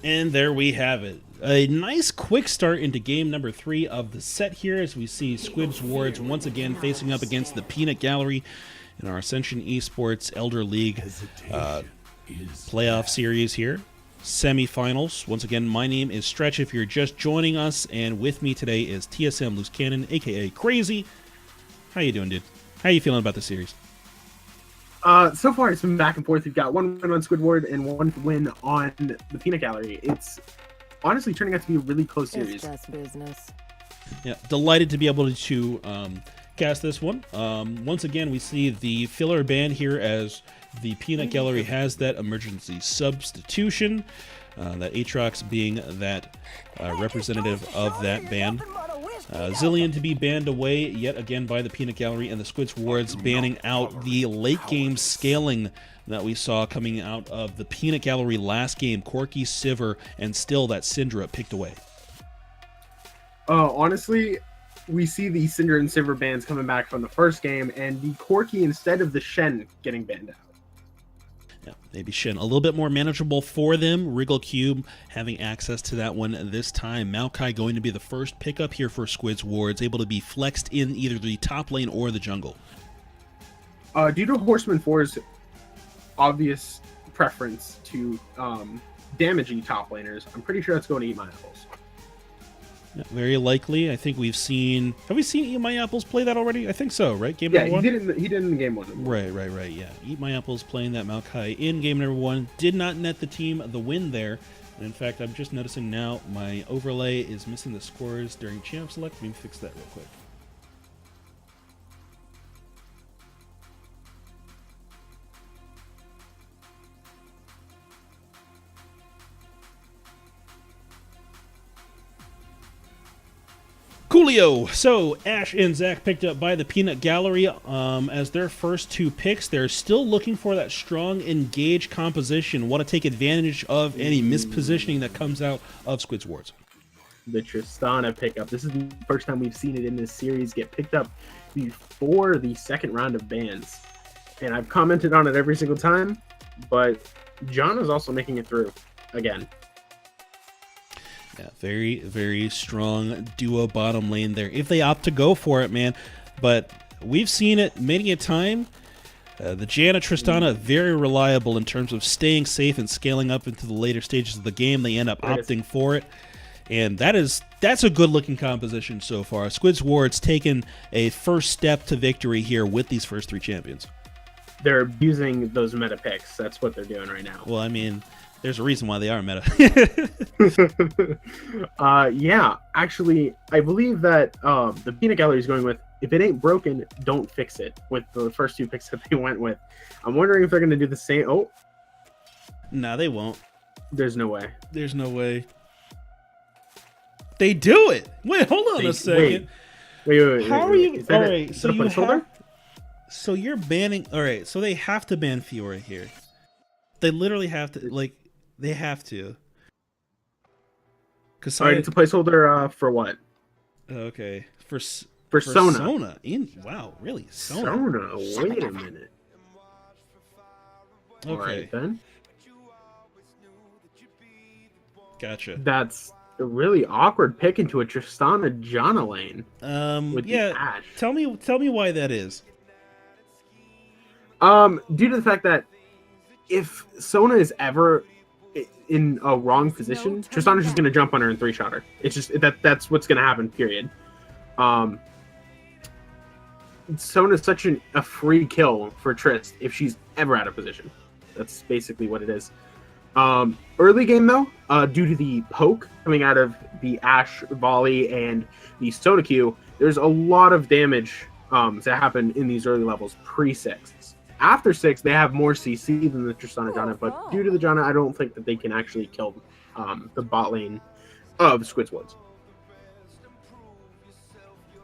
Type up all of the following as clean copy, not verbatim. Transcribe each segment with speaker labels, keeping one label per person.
Speaker 1: And there we have it. A nice quick start into game number 3 of the set here as we see Squid's Wards once again facing up against the Peanut Gallery in our Ascension eSports Elder League playoff series here. Semifinals. Once again, my name is Stretch if you're just joining us, and with me today is TSM Loosecannon, aka Crazy. How you doing, dude? How you feeling about the series?
Speaker 2: So far, it's been back and forth. We've got one win on Squidward and one win on the Peanut Gallery. It's honestly turning out to be a really close series.
Speaker 3: It's just business.
Speaker 1: Yeah, delighted to be able to cast this one. Once again, we see the filler ban here as the Peanut Gallery has that emergency substitution. That Aatrox being that representative of that ban. Zillion to be banned away yet again by the Peanut Gallery, and the Squid's Wards banning out the late game scaling that we saw coming out of the Peanut Gallery last game. Corky, Sivir, and still that Syndra picked away.
Speaker 2: Honestly, we see the Cinder and Sivir bans coming back from the first game, and the Corky instead of the Shen getting banned out.
Speaker 1: Yeah, maybe Shen a little bit more manageable for them. Wriggle Cube having access to that one this time. Maokai going to be the first pickup here for Squid's Wards, able to be flexed in either the top lane or the jungle.
Speaker 2: Due to Horseman 4's obvious preference to damaging top laners, I'm pretty sure it's going to eat my apples.
Speaker 1: Yeah, very likely. I think we've seen... Have we seen Eat My Apples play that already? I think so, right? Game number 1?
Speaker 2: He did in the game 1.
Speaker 1: Right, yeah. Eat My Apples playing that Maokai in game number 1. Did not net the team the win there. And in fact, I'm just noticing now my overlay is missing the scores during champ select. Let me fix that real quick. Coolio. So Ash and Zach picked up by the Peanut Gallery as their first 2 picks. They're still looking for that strong engage composition. Want to take advantage of any mispositioning that comes out of Squid's Wards.
Speaker 2: The Tristana pickup. This is the first time we've seen it in this series get picked up before the second round of bans. And I've commented on it every single time, but John is also making it through again.
Speaker 1: Yeah, very, very strong duo bottom lane there, if they opt to go for it, man. But we've seen it many a time. The Janna Tristana, very reliable in terms of staying safe and scaling up into the later stages of the game. They end up opting for it. And that's a good-looking composition so far. Squid's Ward's taken a first step to victory here with these first 3 champions.
Speaker 2: They're abusing those meta picks. That's what they're doing right now.
Speaker 1: Well, I mean... There's a reason why they are meta.
Speaker 2: Yeah, actually, I believe that the Peanut Gallery is going with, if it ain't broken, don't fix it, with the first 2 picks that they went with. I'm wondering if they're going to do the same. Oh.
Speaker 1: Nah, they won't.
Speaker 2: There's no way.
Speaker 1: There's no way. They do it. Wait, hold on a second.
Speaker 2: Wait.
Speaker 1: How are you? All right,
Speaker 2: so you have...
Speaker 1: So you're banning... All right, so they have to ban Fiora here. They literally have to, like... They have to.
Speaker 2: All right, it's a placeholder for what?
Speaker 1: Okay, for
Speaker 2: Sona.
Speaker 1: Sona. Wow, really?
Speaker 2: Sona. Wait a minute.
Speaker 1: Okay.
Speaker 2: All right, then.
Speaker 1: Gotcha.
Speaker 2: That's a really awkward pick into a Tristana Janna lane. With
Speaker 1: yeah.
Speaker 2: the Ash.
Speaker 1: Tell me why that is.
Speaker 2: Due to the fact that if Sona is ever in a wrong position, Tristana's just going to jump on her and 3-shot her. It's just that's what's going to happen, period. Sona's such a free kill for Trist if she's ever out of position. That's basically what it is. Early game, though, due to the poke coming out of the Ash volley and the Sona Q, there's a lot of damage that happen in these early levels pre-6. After 6, they have more CC than the Tristana Janna, but due to the Janna, I don't think that they can actually kill the bot lane of Squid's Woods.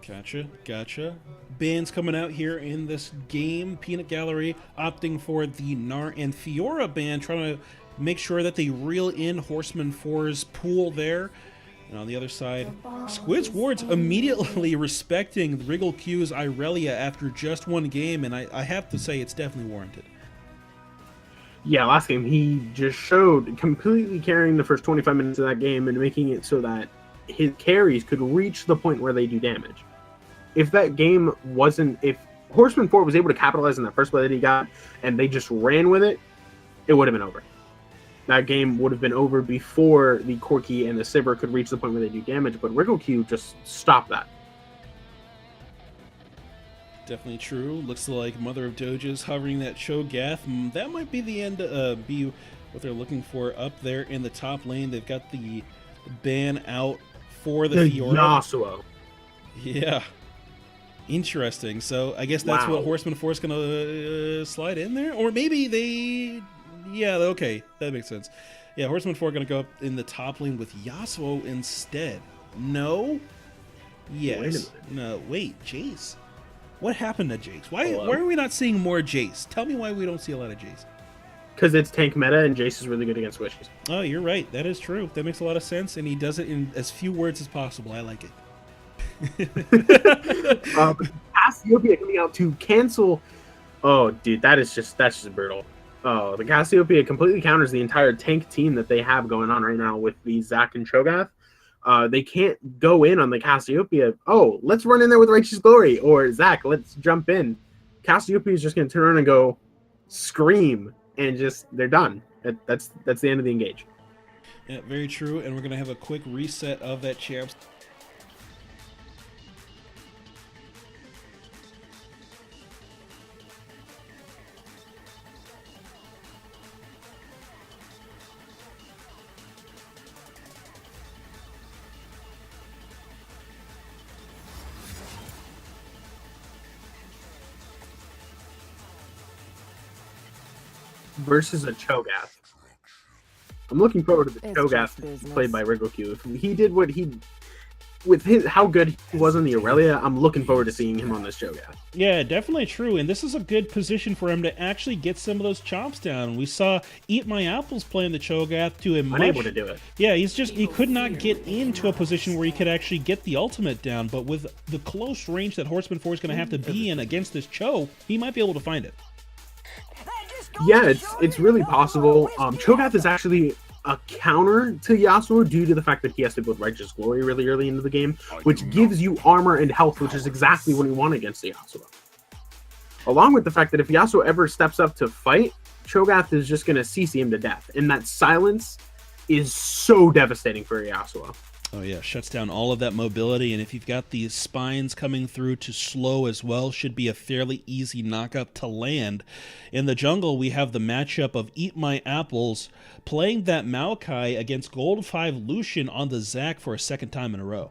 Speaker 1: Gotcha. Bans coming out here in this game. Peanut Gallery opting for the Gnar and Fiora ban, trying to make sure that they reel in Horseman 4's pool there. And on the other side, Squid's Wards immediately respecting Wriggle Q's Irelia after just one game, and I have to say it's definitely warranted.
Speaker 2: Yeah, last game he just showed completely carrying the first 25 minutes of that game and making it so that his carries could reach the point where they do damage. If that game wasn't, if Horseman 4 was able to capitalize on that first play that he got and they just ran with it, it would have been over. That game would have been over before the Corki and the Sivir could reach the point where they do damage, but Wriggle Q just stopped that.
Speaker 1: Definitely true. Looks like Mother of Doges hovering that Cho'Gath. That might be the end. Be what they're looking for up there in the top lane. They've got the ban out for the Fiora.
Speaker 2: Yasuo.
Speaker 1: Yeah. Interesting. So I guess that's what Horseman 4 is going to slide in there, or maybe they. Yeah. Okay, that makes sense. Yeah, Horseman 4 going to go up in the top lane with Yasuo instead. No. Yes. No. Wait. Jace. What happened to Jace? Why are we not seeing more Jace? Tell me why we don't see a lot of Jace.
Speaker 2: Because it's tank meta and Jace is really good against squishies.
Speaker 1: Oh, you're right. That is true. That makes a lot of sense, and he does it in as few words as possible. I like it.
Speaker 2: Cassiopeia coming out to cancel. Oh, dude, that's just brutal. Oh, the Cassiopeia completely counters the entire tank team that they have going on right now with the Zac and Cho'Gath. They can't go in on the Cassiopeia. Oh, let's run in there with Righteous Glory, or Zac, let's jump in. Cassiopeia is just going to turn around and go scream, and just they're done. That's the end of the engage.
Speaker 1: Yeah, very true. And we're going to have a quick reset of that champs.
Speaker 2: Versus a Cho'Gath. I'm looking forward to the Cho'Gath played by Wriggle Q. If he did what he with his how good he was in the Aurelia, I'm looking forward to seeing him on this Cho'Gath.
Speaker 1: Yeah, definitely true. And this is a good position for him to actually get some of those chomps down. We saw Eat My Apples playing the Cho'Gath to him.
Speaker 2: Unable to do it.
Speaker 1: Yeah, he could not get into a position where he could actually get the ultimate down. But with the close range that Horseman 4 is going to have to be in against this Cho, he might be able to find it.
Speaker 2: Yeah, it's really possible. Cho'Gath is actually a counter to Yasuo due to the fact that he has to build Righteous Glory really early into the game, which gives you armor and health, which is exactly what you want against the Yasuo. Along with the fact that if Yasuo ever steps up to fight, Cho'Gath is just going to CC him to death, and that silence is so devastating for Yasuo.
Speaker 1: Oh yeah, shuts down all of that mobility, and if you've got these spines coming through to slow as well, should be a fairly easy knockup to land. In the jungle, we have the matchup of Eat My Apples playing that Maokai against Gold 5 Lucian on the Zac for a second time in a row.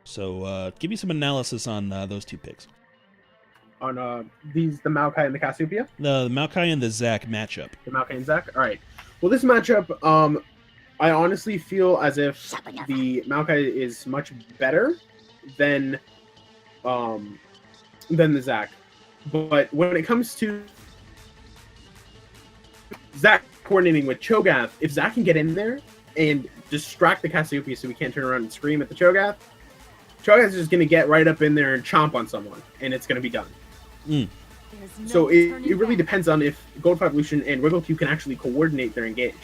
Speaker 1: So give me some analysis on those two picks.
Speaker 2: On the Maokai and the Cassiopeia?
Speaker 1: The Maokai and the Zac matchup.
Speaker 2: The Maokai and Zac? All right. Well, this matchup, I honestly feel as if the Maokai is much better than the Zac. But when it comes to Zac coordinating with Cho'Gath, if Zac can get in there and distract the Cassiopeia so we can't turn around and scream at the Cho'Gath, Cho'Gath is just going to get right up in there and chomp on someone, and it's going to be done. So it really depends on if Gold 5 Lucian and Wriggle Q can actually coordinate their engage.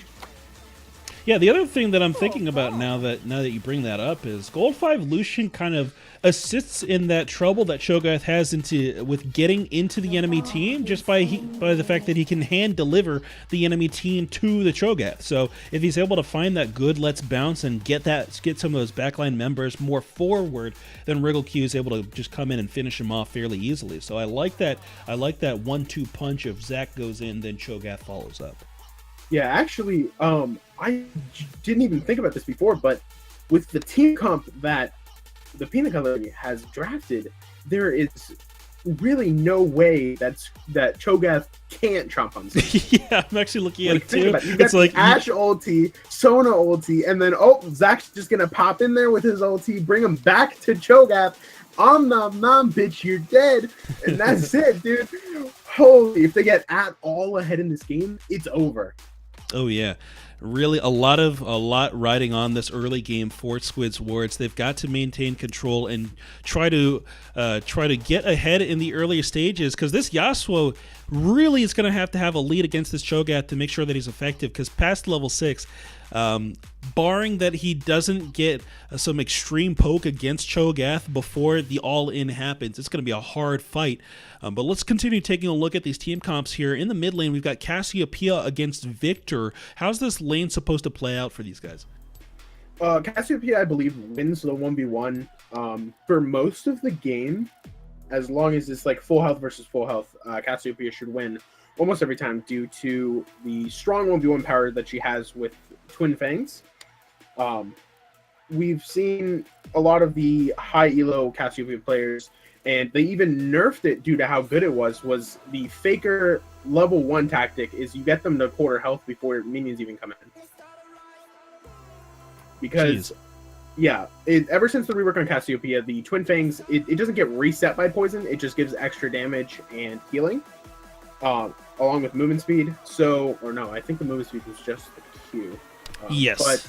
Speaker 1: Yeah, the other thing that I'm thinking about now that you bring that up is Gold 5 Lucian kind of assists in that trouble that Cho'Gath has with getting into the enemy team just by the fact that he can hand deliver the enemy team to the Cho'Gath. So if he's able to find that good let's bounce and get some of those backline members more forward, then Wriggle Q is able to just come in and finish him off fairly easily. So I like that 1-2 punch of Zac goes in, then Cho'Gath follows up.
Speaker 2: Yeah, actually, I didn't even think about this before, but with the team comp that the Peanut Gallery has drafted, there is really no way that Cho'Gath can't chomp on someone.
Speaker 1: Yeah, I'm actually looking at it too.
Speaker 2: It's like Ashe ulti, Sona ulti, and then Zac's just gonna pop in there with his ulti, bring him back to Cho'Gath. Nom, bitch, you're dead, and that's it, dude. Holy, if they get at all ahead in this game, it's over.
Speaker 1: Oh yeah, Really, a lot riding on this early game for Squid's wards. They've got to maintain control and try to get ahead in the earlier stages, because this Yasuo really is going to have a lead against this Cho'Gath to make sure that he's effective, because past level 6, barring that he doesn't get some extreme poke against Cho'Gath before the all-in happens, it's going to be a hard fight. But let's continue taking a look at these team comps here. In the mid lane, we've got Cassiopeia against Victor. How's this lane supposed to play out for these guys?
Speaker 2: Cassiopeia, I believe, wins the 1v1 for most of the game. As long as it's like full health versus full health, Cassiopeia should win almost every time due to the strong 1v1 power that she has with Twin Fangs. We've seen a lot of the high elo Cassiopeia players, and they even nerfed it due to how good it was the Faker level 1 tactic is you get them to quarter health before minions even come in. Because, yeah, ever since the rework on Cassiopeia, the Twin Fangs, it doesn't get reset by poison, it just gives extra damage and healing, along with movement speed. So, or no, I think the movement speed was just the Q.
Speaker 1: Yes.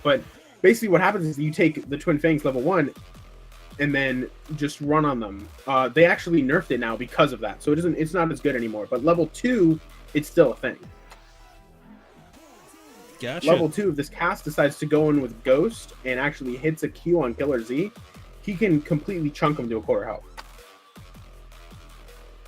Speaker 2: But basically what happens is you take the Twin Fangs level 1 and then just run on them. They actually nerfed it now because of that, so it's not as good anymore. But level 2, it's still a thing.
Speaker 1: Gotcha.
Speaker 2: Level 2, if this cast decides to go in with Ghost and actually hits a Q on Killer Z, he can completely chunk him to a quarter health.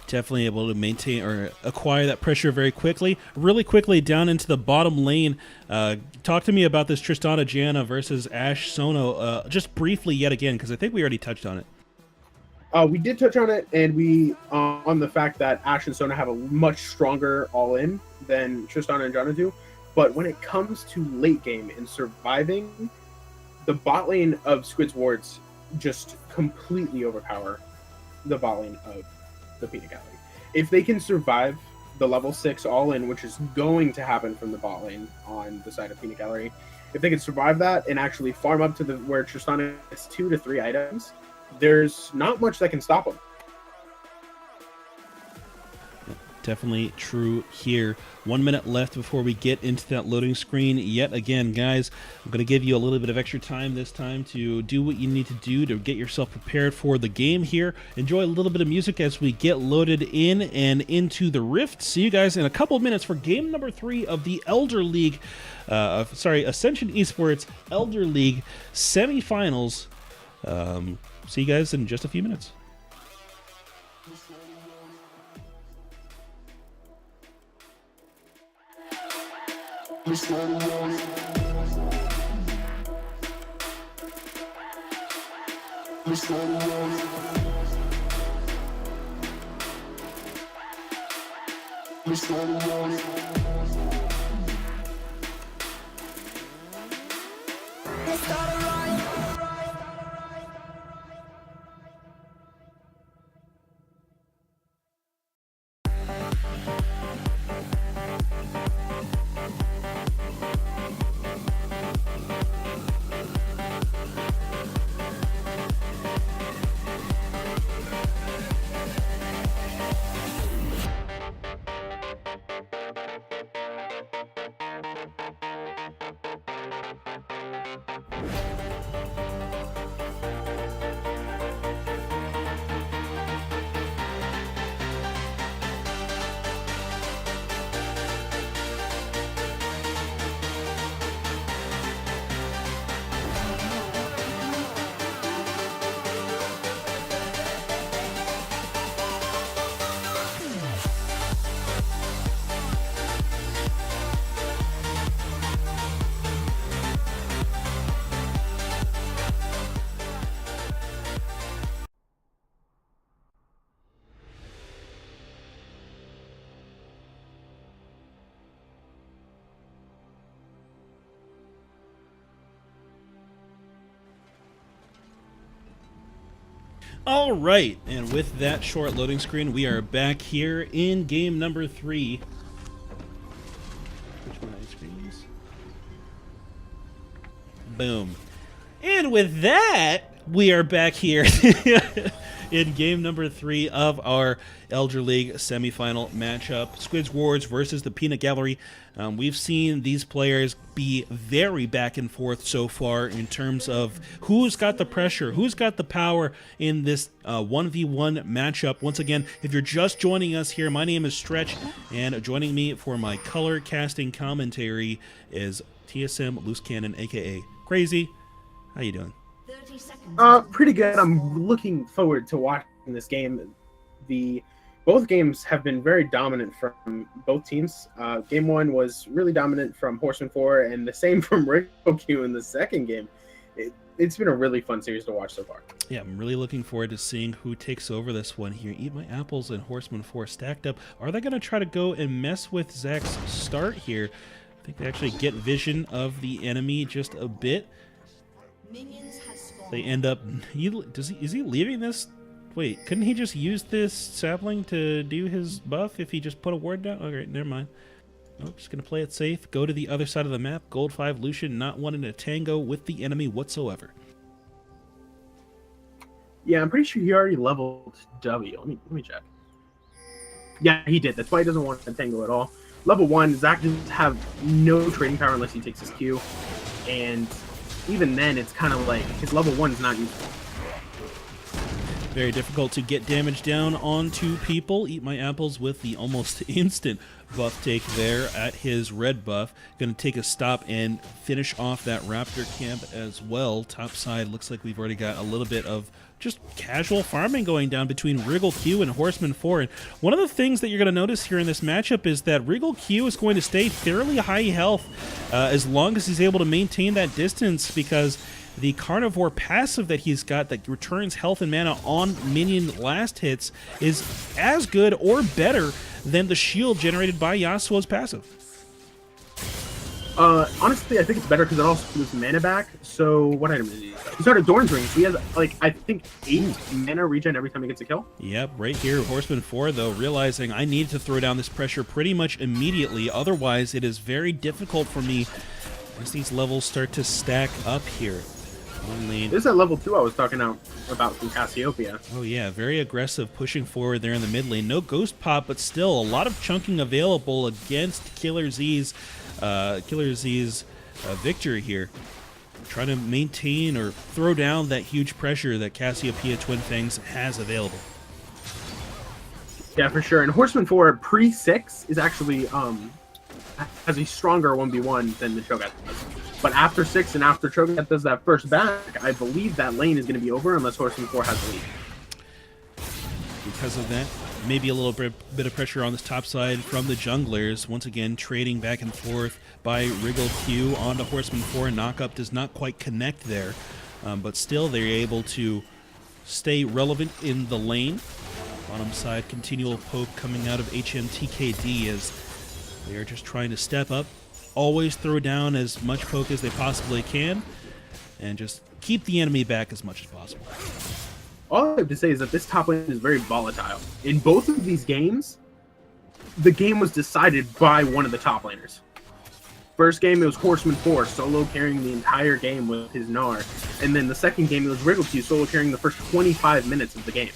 Speaker 1: Definitely able to maintain or acquire that pressure very quickly. Really quickly down into the bottom lane. Talk to me about this Tristana Janna versus Ashe Sono, just briefly yet again, because I think we already touched on it.
Speaker 2: We did touch on it, and we on the fact that Ashe and Sona have a much stronger all-in than Tristana and Janna do. But when it comes to late game and surviving, the bot lane of Squid's wards just completely overpower the bot lane of the Peanut Gallery. If they can survive the level 6 all-in, which is going to happen from the bot lane on the side of Peanut Gallery, if they can survive that and actually farm up to where Tristana gets 2 to 3 items, there's not much that can stop them.
Speaker 1: Definitely true here. 1 minute left before we get into that loading screen yet again, guys. I'm going to give you a little bit of extra time this time to do what you need to do to get yourself prepared for the game here. Enjoy a little bit of music as we get loaded in and into the Rift. See you guys in a couple of minutes for game number 3 of the Ascension eSports Elder League Semifinals. See you guys in just a few minutes. All right, and with that short loading screen, we are back here in game number 3. Which one of my screens? Boom. And with that, we are back here in game number 3 of our Elder League semifinal matchup. Squid's Wards versus the Peanut Gallery. We've seen these players be very back and forth so far in terms of who's got the pressure, who's got the power in this 1v1 matchup. Once again, if you're just joining us here, my name is Stretch, and joining me for my color casting commentary is TSM Loosecannon, aka Crazy. How you doing?
Speaker 2: Pretty good. I'm looking forward to watching this game. Both games have been very dominant from both teams. Game 1 was really dominant from Horseman 4, and the same from Wriggle Q in the second game. It's been a really fun series to watch so far.
Speaker 1: Yeah, I'm really looking forward to seeing who takes over this one here. Eat My Apples and Horseman 4 stacked up. Are they going to try to go and mess with Zach's start here? I think they actually get vision of the enemy just a bit. They end up... Is he leaving this? Wait, couldn't he just use this sapling to do his buff if he just put a ward down? Okay, never mind. Oh, just going to play it safe. Go to the other side of the map. Gold 5 Lucian not wanting to tango with the enemy whatsoever.
Speaker 2: Yeah, I'm pretty sure he already leveled W. Let me check. Yeah, he did. That's why he doesn't want to tango at all. Level 1, Zach just have no trading power unless he takes his Q. And even then, it's kind of like his level 1 is not useful.
Speaker 1: Very difficult to get damage down onto people. Eat My Apples with the almost instant buff take there at his red buff. Going to take a stop and finish off that Raptor camp as well. Top side looks like we've already got a little bit of just casual farming going down between Wriggle Q and Horseman 4. And one of the things that you're going to notice here in this matchup is that Wriggle Q is going to stay fairly high health as long as he's able to maintain that distance, because the Carnivore passive that he's got that returns health and mana on minion last hits is as good or better than the shield generated by Yasuo's passive.
Speaker 2: Honestly, I think it's better because it also gives mana back. So what item is he? He started Dorn's Ring. So he has, like, I think 8 mana regen every time he gets a kill.
Speaker 1: Yep, right here, Horseman 4, though, realizing I need to throw down this pressure pretty much immediately. Otherwise, it is very difficult for me as these levels start to stack up here.
Speaker 2: This is at level 2 I was talking about from Cassiopeia.
Speaker 1: Oh yeah, very aggressive, pushing forward there in the mid lane. No ghost pop, but still a lot of chunking available against Killer Z's victory here. Trying to maintain or throw down that huge pressure that Cassiopeia Twin Fangs has available.
Speaker 2: Yeah, for sure. And Horseman 4 pre-6 is actually has a stronger 1v1 than the Cho'Gath does. But after 6 and after Cho'Gath does that first back, I believe that lane is going to be over unless Horseman 4 has the lead.
Speaker 1: Because of that, maybe a little bit of pressure on this top side from the junglers. Once again, trading back and forth by Wriggle Q onto Horseman 4. Knockup does not quite connect there, but still they're able to stay relevant in the lane. Bottom side, continual poke coming out of HMTKD as they are just trying to step up. Always throw down as much poke as they possibly can, and just keep the enemy back as much as possible.
Speaker 2: All I have to say is that this top lane is very volatile. In both of these games, the game was decided by one of the top laners. First game, it was Horseman 4 solo carrying the entire game with his Gnar. And then the second game, it was Wriggle Q solo carrying the first 25 minutes of the game.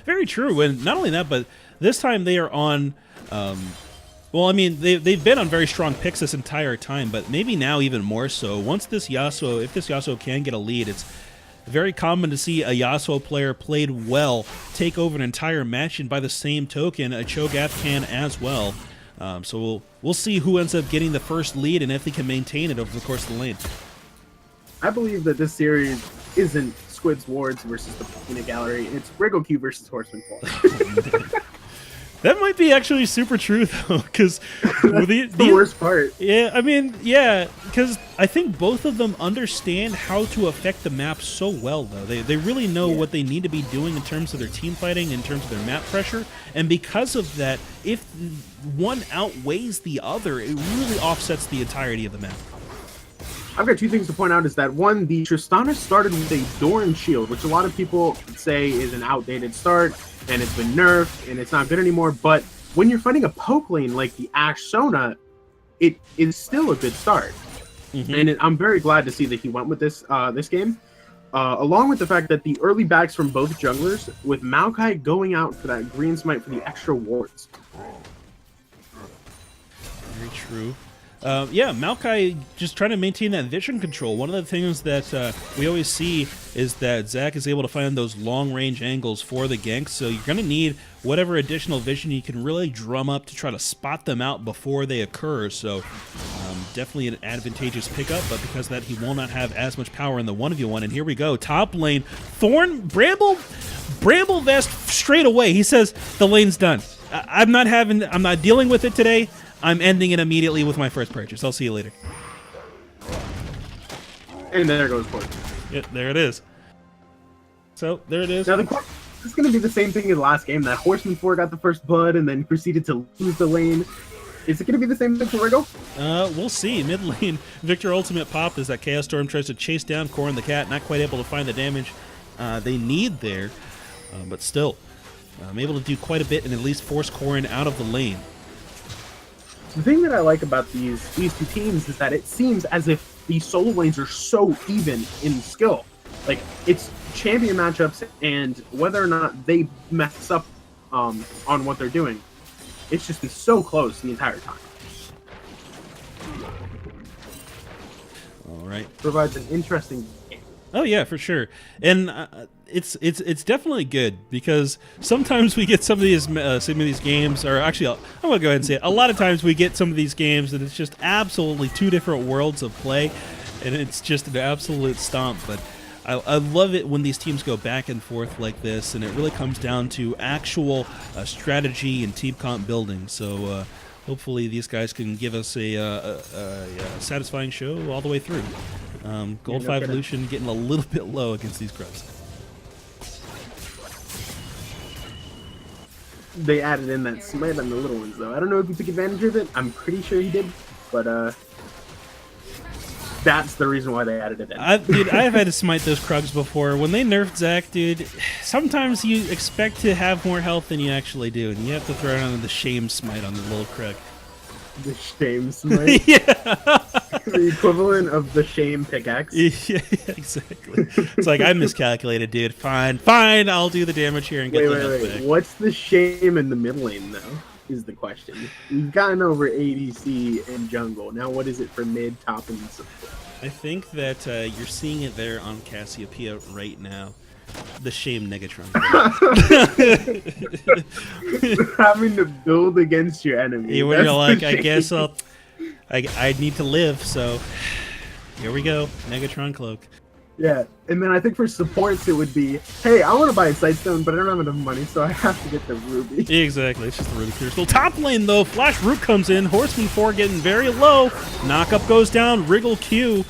Speaker 1: Very true, and not only that, but this time they are on... well, I mean, they've been on very strong picks this entire time, but maybe now even more so. Once this Yasuo, if this Yasuo can get a lead, it's very common to see a Yasuo player played well take over an entire match, and by the same token, a Cho'Gath can as well. So we'll see who ends up getting the first lead and if they can maintain it over the course of the lane.
Speaker 2: I believe that this series isn't Squid's Wards versus the Peanut Gallery. It's Wriggle Q versus Horseman 4.
Speaker 1: That might be actually super true, though, because
Speaker 2: the worst part.
Speaker 1: Yeah, I mean, yeah, because I think both of them understand how to affect the map so well, though. They really know what they need to be doing in terms of their team fighting, in terms of their map pressure, and because of that, if one outweighs the other, it really offsets the entirety of the map.
Speaker 2: I've got 2 things to point out. Is that one, the Tristana started with a Doran shield, which a lot of people say is an outdated start, and it's been nerfed, and it's not good anymore. But when you're fighting a poke lane like the Ashe Sona, it is still a good start. And I'm very glad to see that he went with this this game. along with the fact that the early backs from both junglers, with Maokai going out for that green smite for the extra wards.
Speaker 1: Very true. Yeah, Maokai just trying to maintain that vision control. One of the things that we always see is that Zach is able to find those long-range angles for the ganks, so you're going to need whatever additional vision you can really drum up to try to spot them out before they occur. So definitely an advantageous pickup, but because of that, he will not have as much power in the 1v1. And here we go, top lane. Thorn, Bramble Vest straight away. He says, the lane's done. I'm not dealing with it today. I'm ending it immediately with my first purchase. I'll see you later.
Speaker 2: And there goes Port.
Speaker 1: Yeah, there it is. So, there it is.
Speaker 2: Now, this is going to be the same thing as the last game. That Horseman 4 got the first blood and then proceeded to lose the lane. Is it going to be the same thing for Riggle?
Speaker 1: We'll see. Mid lane, Victor ultimate popped as that Chaos Storm tries to chase down Corrin the Cat. Not quite able to find the damage they need there. But still, I'm able to do quite a bit and at least force Corrin out of the lane.
Speaker 2: The thing that I like about these two teams is that it seems as if these solo lanes are so even in skill. Like, it's champion matchups, and whether or not they mess up on what they're doing, it's just been so close the entire time.
Speaker 1: All right.
Speaker 2: Provides an interesting game.
Speaker 1: Oh yeah, for sure. And it's definitely good because sometimes we get some of these games, or actually, I'm gonna go ahead and say it. A lot of times we get some of these games that it's just absolutely two different worlds of play, and it's just an absolute stomp. But I love it when these teams go back and forth like this, and it really comes down to actual strategy and team comp building. So hopefully these guys can give us a satisfying show all the way through. Gold 5 Lucian getting a little bit low against these Krugs.
Speaker 2: They added in that smite on the little ones, though. I don't know if he took advantage of it. I'm pretty sure he did, but that's the reason why they added it in.
Speaker 1: Dude, I've had to smite those Krugs before. When they nerfed Zach, dude, sometimes you expect to have more health than you actually do, and you have to throw on the shame smite on the little Krug.
Speaker 2: The shame smite?
Speaker 1: Yeah.
Speaker 2: The equivalent of the shame pickaxe.
Speaker 1: Yeah, exactly. It's like, I miscalculated, dude. Fine, I'll do the damage here and get the health back.
Speaker 2: What's the shame in the mid lane, though, is the question. We've gotten over ADC and jungle. Now what is it for mid, top, and support?
Speaker 1: I think that you're seeing it there on Cassiopeia right now. The shame Negatron.
Speaker 2: Having to build against your enemy.
Speaker 1: Yeah, when you're like, I guess I need to live, so here we go. Negatron Cloak.
Speaker 2: Yeah, and then I think for supports it would be, hey, I want to buy a Sightstone, but I don't have enough money, so I have to get the Ruby.
Speaker 1: Exactly, it's just the Ruby Crystal. Top lane, though, Flash Root comes in. Horseman 4 getting very low. Knockup goes down. Wriggle Q.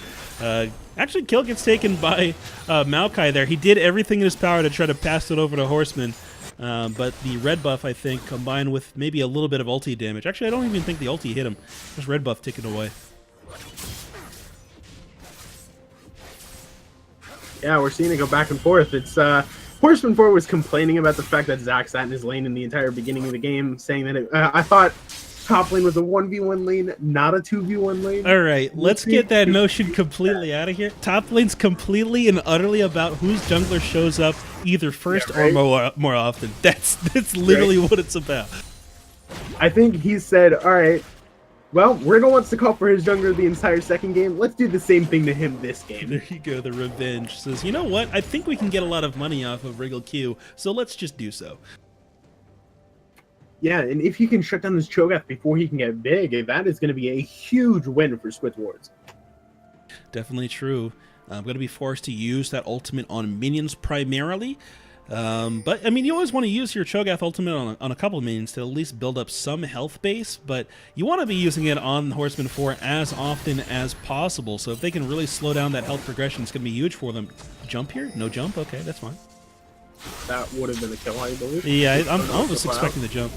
Speaker 1: Actually, kill gets taken by Maokai there. He did everything in his power to try to pass it over to Horseman. But the red buff, I think, combined with maybe a little bit of ulti damage. Actually, I don't even think the ulti hit him. Just red buff taken away.
Speaker 2: Yeah, we're seeing it go back and forth. It's Horseman 4 was complaining about the fact that Zach sat in his lane in the entire beginning of the game, saying that I thought top lane was a 1v1 lane, not a 2v1 lane.
Speaker 1: All right, let's get that notion completely out of here. Top lane's completely and utterly about whose jungler shows up either first or more often. That's literally what it's about.
Speaker 2: I think he said, all right, well, Wriggle wants to call for his jungler the entire second game. Let's do the same thing to him this game.
Speaker 1: There you go, the revenge. Says, you know what? I think we can get a lot of money off of Wriggle Q, so let's just do so.
Speaker 2: Yeah, and if you can shut down this Cho'Gath before he can get big, that is going to be a huge win for Squid Wards.
Speaker 1: Definitely true. I'm going to be forced to use that ultimate on minions primarily. But, I mean, you always want to use your Cho'Gath ultimate on a couple of minions to at least build up some health base, but you want to be using it on Horseman 4 as often as possible. So if they can really slow down that health progression, it's going to be huge for them. Jump here? No jump? Okay, that's fine.
Speaker 2: That would have been a kill, I believe.
Speaker 1: Yeah, I was expecting the jump.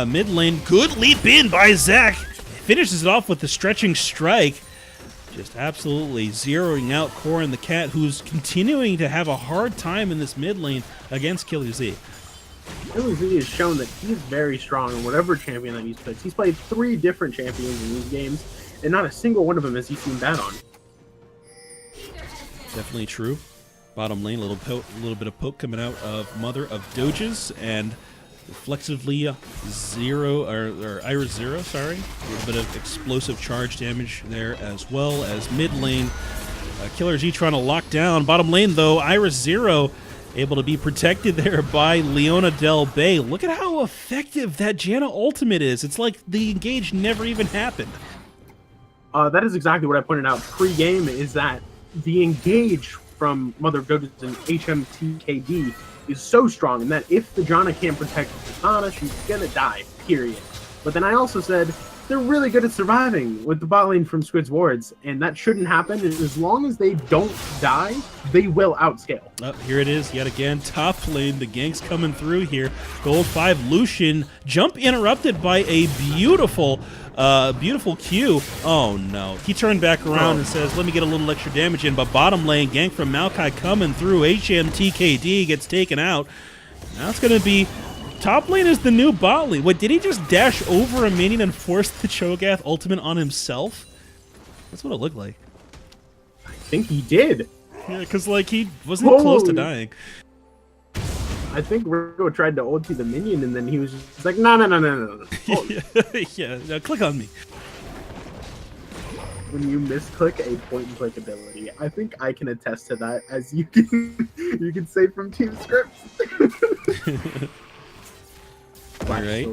Speaker 1: Mid lane, good leap in by Zach. Finishes it off with the stretching strike. Just absolutely zeroing out Corrin the Cat, who's continuing to have a hard time in this mid lane against Killer Z.
Speaker 2: Killer Z has shown that he's very strong in whatever champion that he's picked. He's played 3 different champions in these games, and not a single one of them has he seen bad on.
Speaker 1: Definitely true. Bottom lane, a little bit of poke coming out of Mother of Doges, and reflexively Iris Zero, sorry. A little bit of explosive charge damage there, as well as mid lane. Killer G trying to lock down. Bottom lane, though, Iris Zero able to be protected there by Leona Del Bay. Look at how effective that Janna ultimate is. It's like the engage never even happened.
Speaker 2: That is exactly what I pointed out pre-game, is that the engage from Mother of Doges and HMTKD is so strong, and that if the Janna can't protect Katana, she's gonna die, period. But then I also said they're really good at surviving with the bot lane from Squid's wards, and that shouldn't happen. And as long as they don't die, they will outscale.
Speaker 1: Oh, here it is yet again. Top lane, the gank's coming through here. Gold 5 Lucian, jump interrupted by a beautiful Q. Oh no. He turned back around and says, let me get a little extra damage in, but bottom lane, gank from Maokai coming through. HMTKD gets taken out. Now it's going to be top lane is the new bot lane. What, did he just dash over a minion and force the Cho'Gath ultimate on himself? That's what it looked like.
Speaker 2: I think he did.
Speaker 1: Yeah, because like he wasn't close to dying.
Speaker 2: I think Rico tried to ulti the minion, and then he was just like, no.
Speaker 1: Yeah, no, click on me.
Speaker 2: When you misclick a point-and-click ability, I think I can attest to that, as you can say from Team Scripts.
Speaker 1: Alright.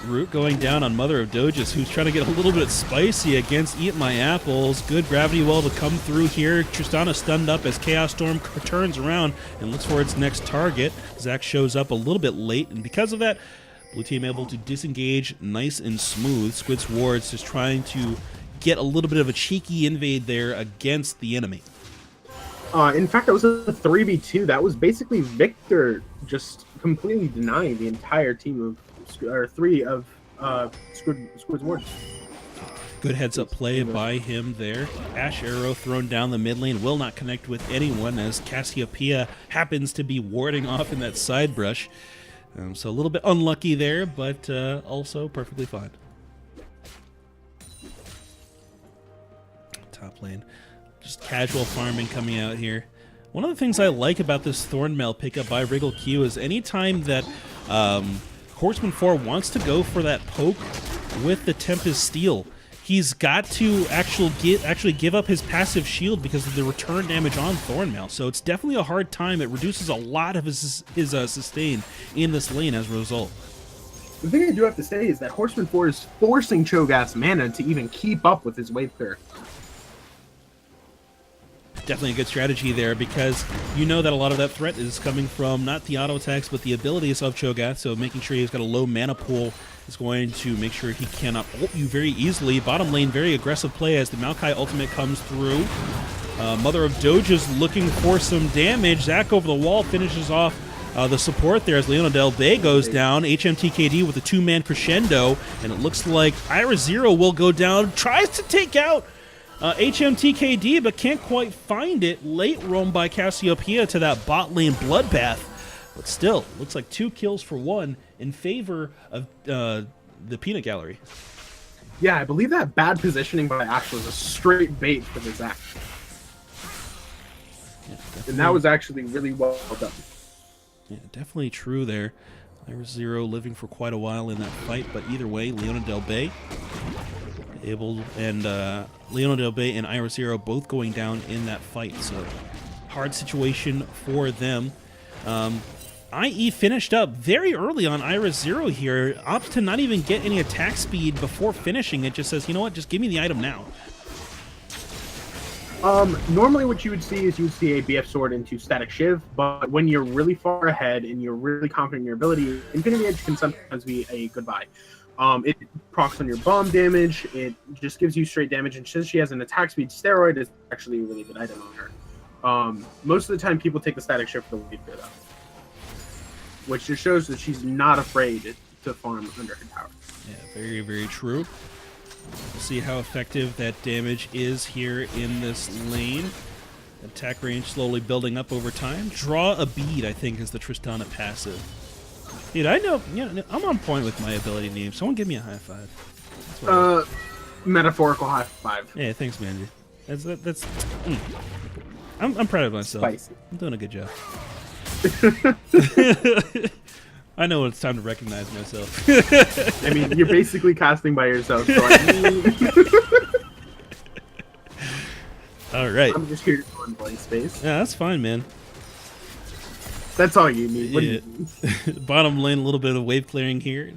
Speaker 1: Root going down on Mother of Doges, who's trying to get a little bit spicy against Eat My Apples. Good gravity well to come through here. Tristana stunned up as Chaos Storm turns around and looks for its next target. Zac shows up a little bit late, and because of that, blue team able to disengage nice and smooth. Squid's wards just trying to get a little bit of a cheeky invade there against the enemy.
Speaker 2: In fact, that was a 3v2. That was basically Victor just completely denying the entire team of three of Squid's wards.
Speaker 1: Good heads-up play by him there. Ash Arrow thrown down the mid lane, will not connect with anyone as Cassiopeia happens to be warding off in that side brush. So a little bit unlucky there, but also perfectly fine. Top lane. Just casual farming coming out here. One of the things I like about this Thornmail pickup by Wriggle Q is anytime that Horseman 4 wants to go for that poke with the Tempest Steel, he's got to actually give up his passive shield because of the return damage on Thornmail. So it's definitely a hard time. It reduces a lot of his sustain in this lane as a result.
Speaker 2: The thing I do have to say is that Horseman 4 is forcing Cho'Gath's mana to even keep up with his wave clear.
Speaker 1: Definitely a good strategy there, because you know that a lot of that threat is coming from not the auto attacks but the abilities of Cho'Gath, so making sure he's got a low mana pool is going to make sure he cannot ult you very easily. Bottom lane, very aggressive play as the Maokai ultimate comes through. Mother of Doges looking for some damage. Zac over the wall finishes off the support there as Leona Del Bay goes down. HMTKD with a two-man crescendo, and it looks like Iris Zero will go down. Tries to take out HMTKD, but can't quite find it. Late roam by Cassiopeia to that bot lane bloodbath. But still, looks like 2 kills for 1 in favor of the Peanut Gallery.
Speaker 2: Yeah, I believe that bad positioning by Ash was a straight bait for the Zac.
Speaker 1: Yeah,
Speaker 2: and that was actually really well done.
Speaker 1: Yeah, definitely true there. Iris Zero living for quite a while in that fight, but either way, Leona Del Bay Leona Del Bay and Iris Zero both going down in that fight, so hard situation for them. IE finished up very early on Iris Zero here, opts to not even get any attack speed before finishing it, just says, you know what, just give me the item now.
Speaker 2: Normally what you would see is you would see a BF sword into Static Shiv, but when you're really far ahead and you're really confident in your ability, Infinity Edge can sometimes be a good buy. It procs on your bomb damage, it just gives you straight damage, and since she has an attack speed steroid, it's actually a really good item on her. Most of the time people take the Static Shift for the wave clear though, which just shows that she's not afraid to farm under her tower.
Speaker 1: Yeah, very, very true. We'll see how effective that damage is here in this lane. Attack range slowly building up over time. Draw a bead, I think, is the Tristana passive. Dude, I know, I'm on point with my ability name. Someone give me a high five.
Speaker 2: Metaphorical high five.
Speaker 1: Yeah, thanks, man. That's. I'm proud of myself.
Speaker 2: Spicy.
Speaker 1: I'm doing a good job. I know it's time to recognize myself.
Speaker 2: I mean, you're basically casting by yourself. So
Speaker 1: All right.
Speaker 2: I'm just here to go in blank space.
Speaker 1: Yeah, that's fine, man.
Speaker 2: That's all you need. What do
Speaker 1: Yeah.
Speaker 2: you need?
Speaker 1: Bottom lane, a little bit of wave clearing here.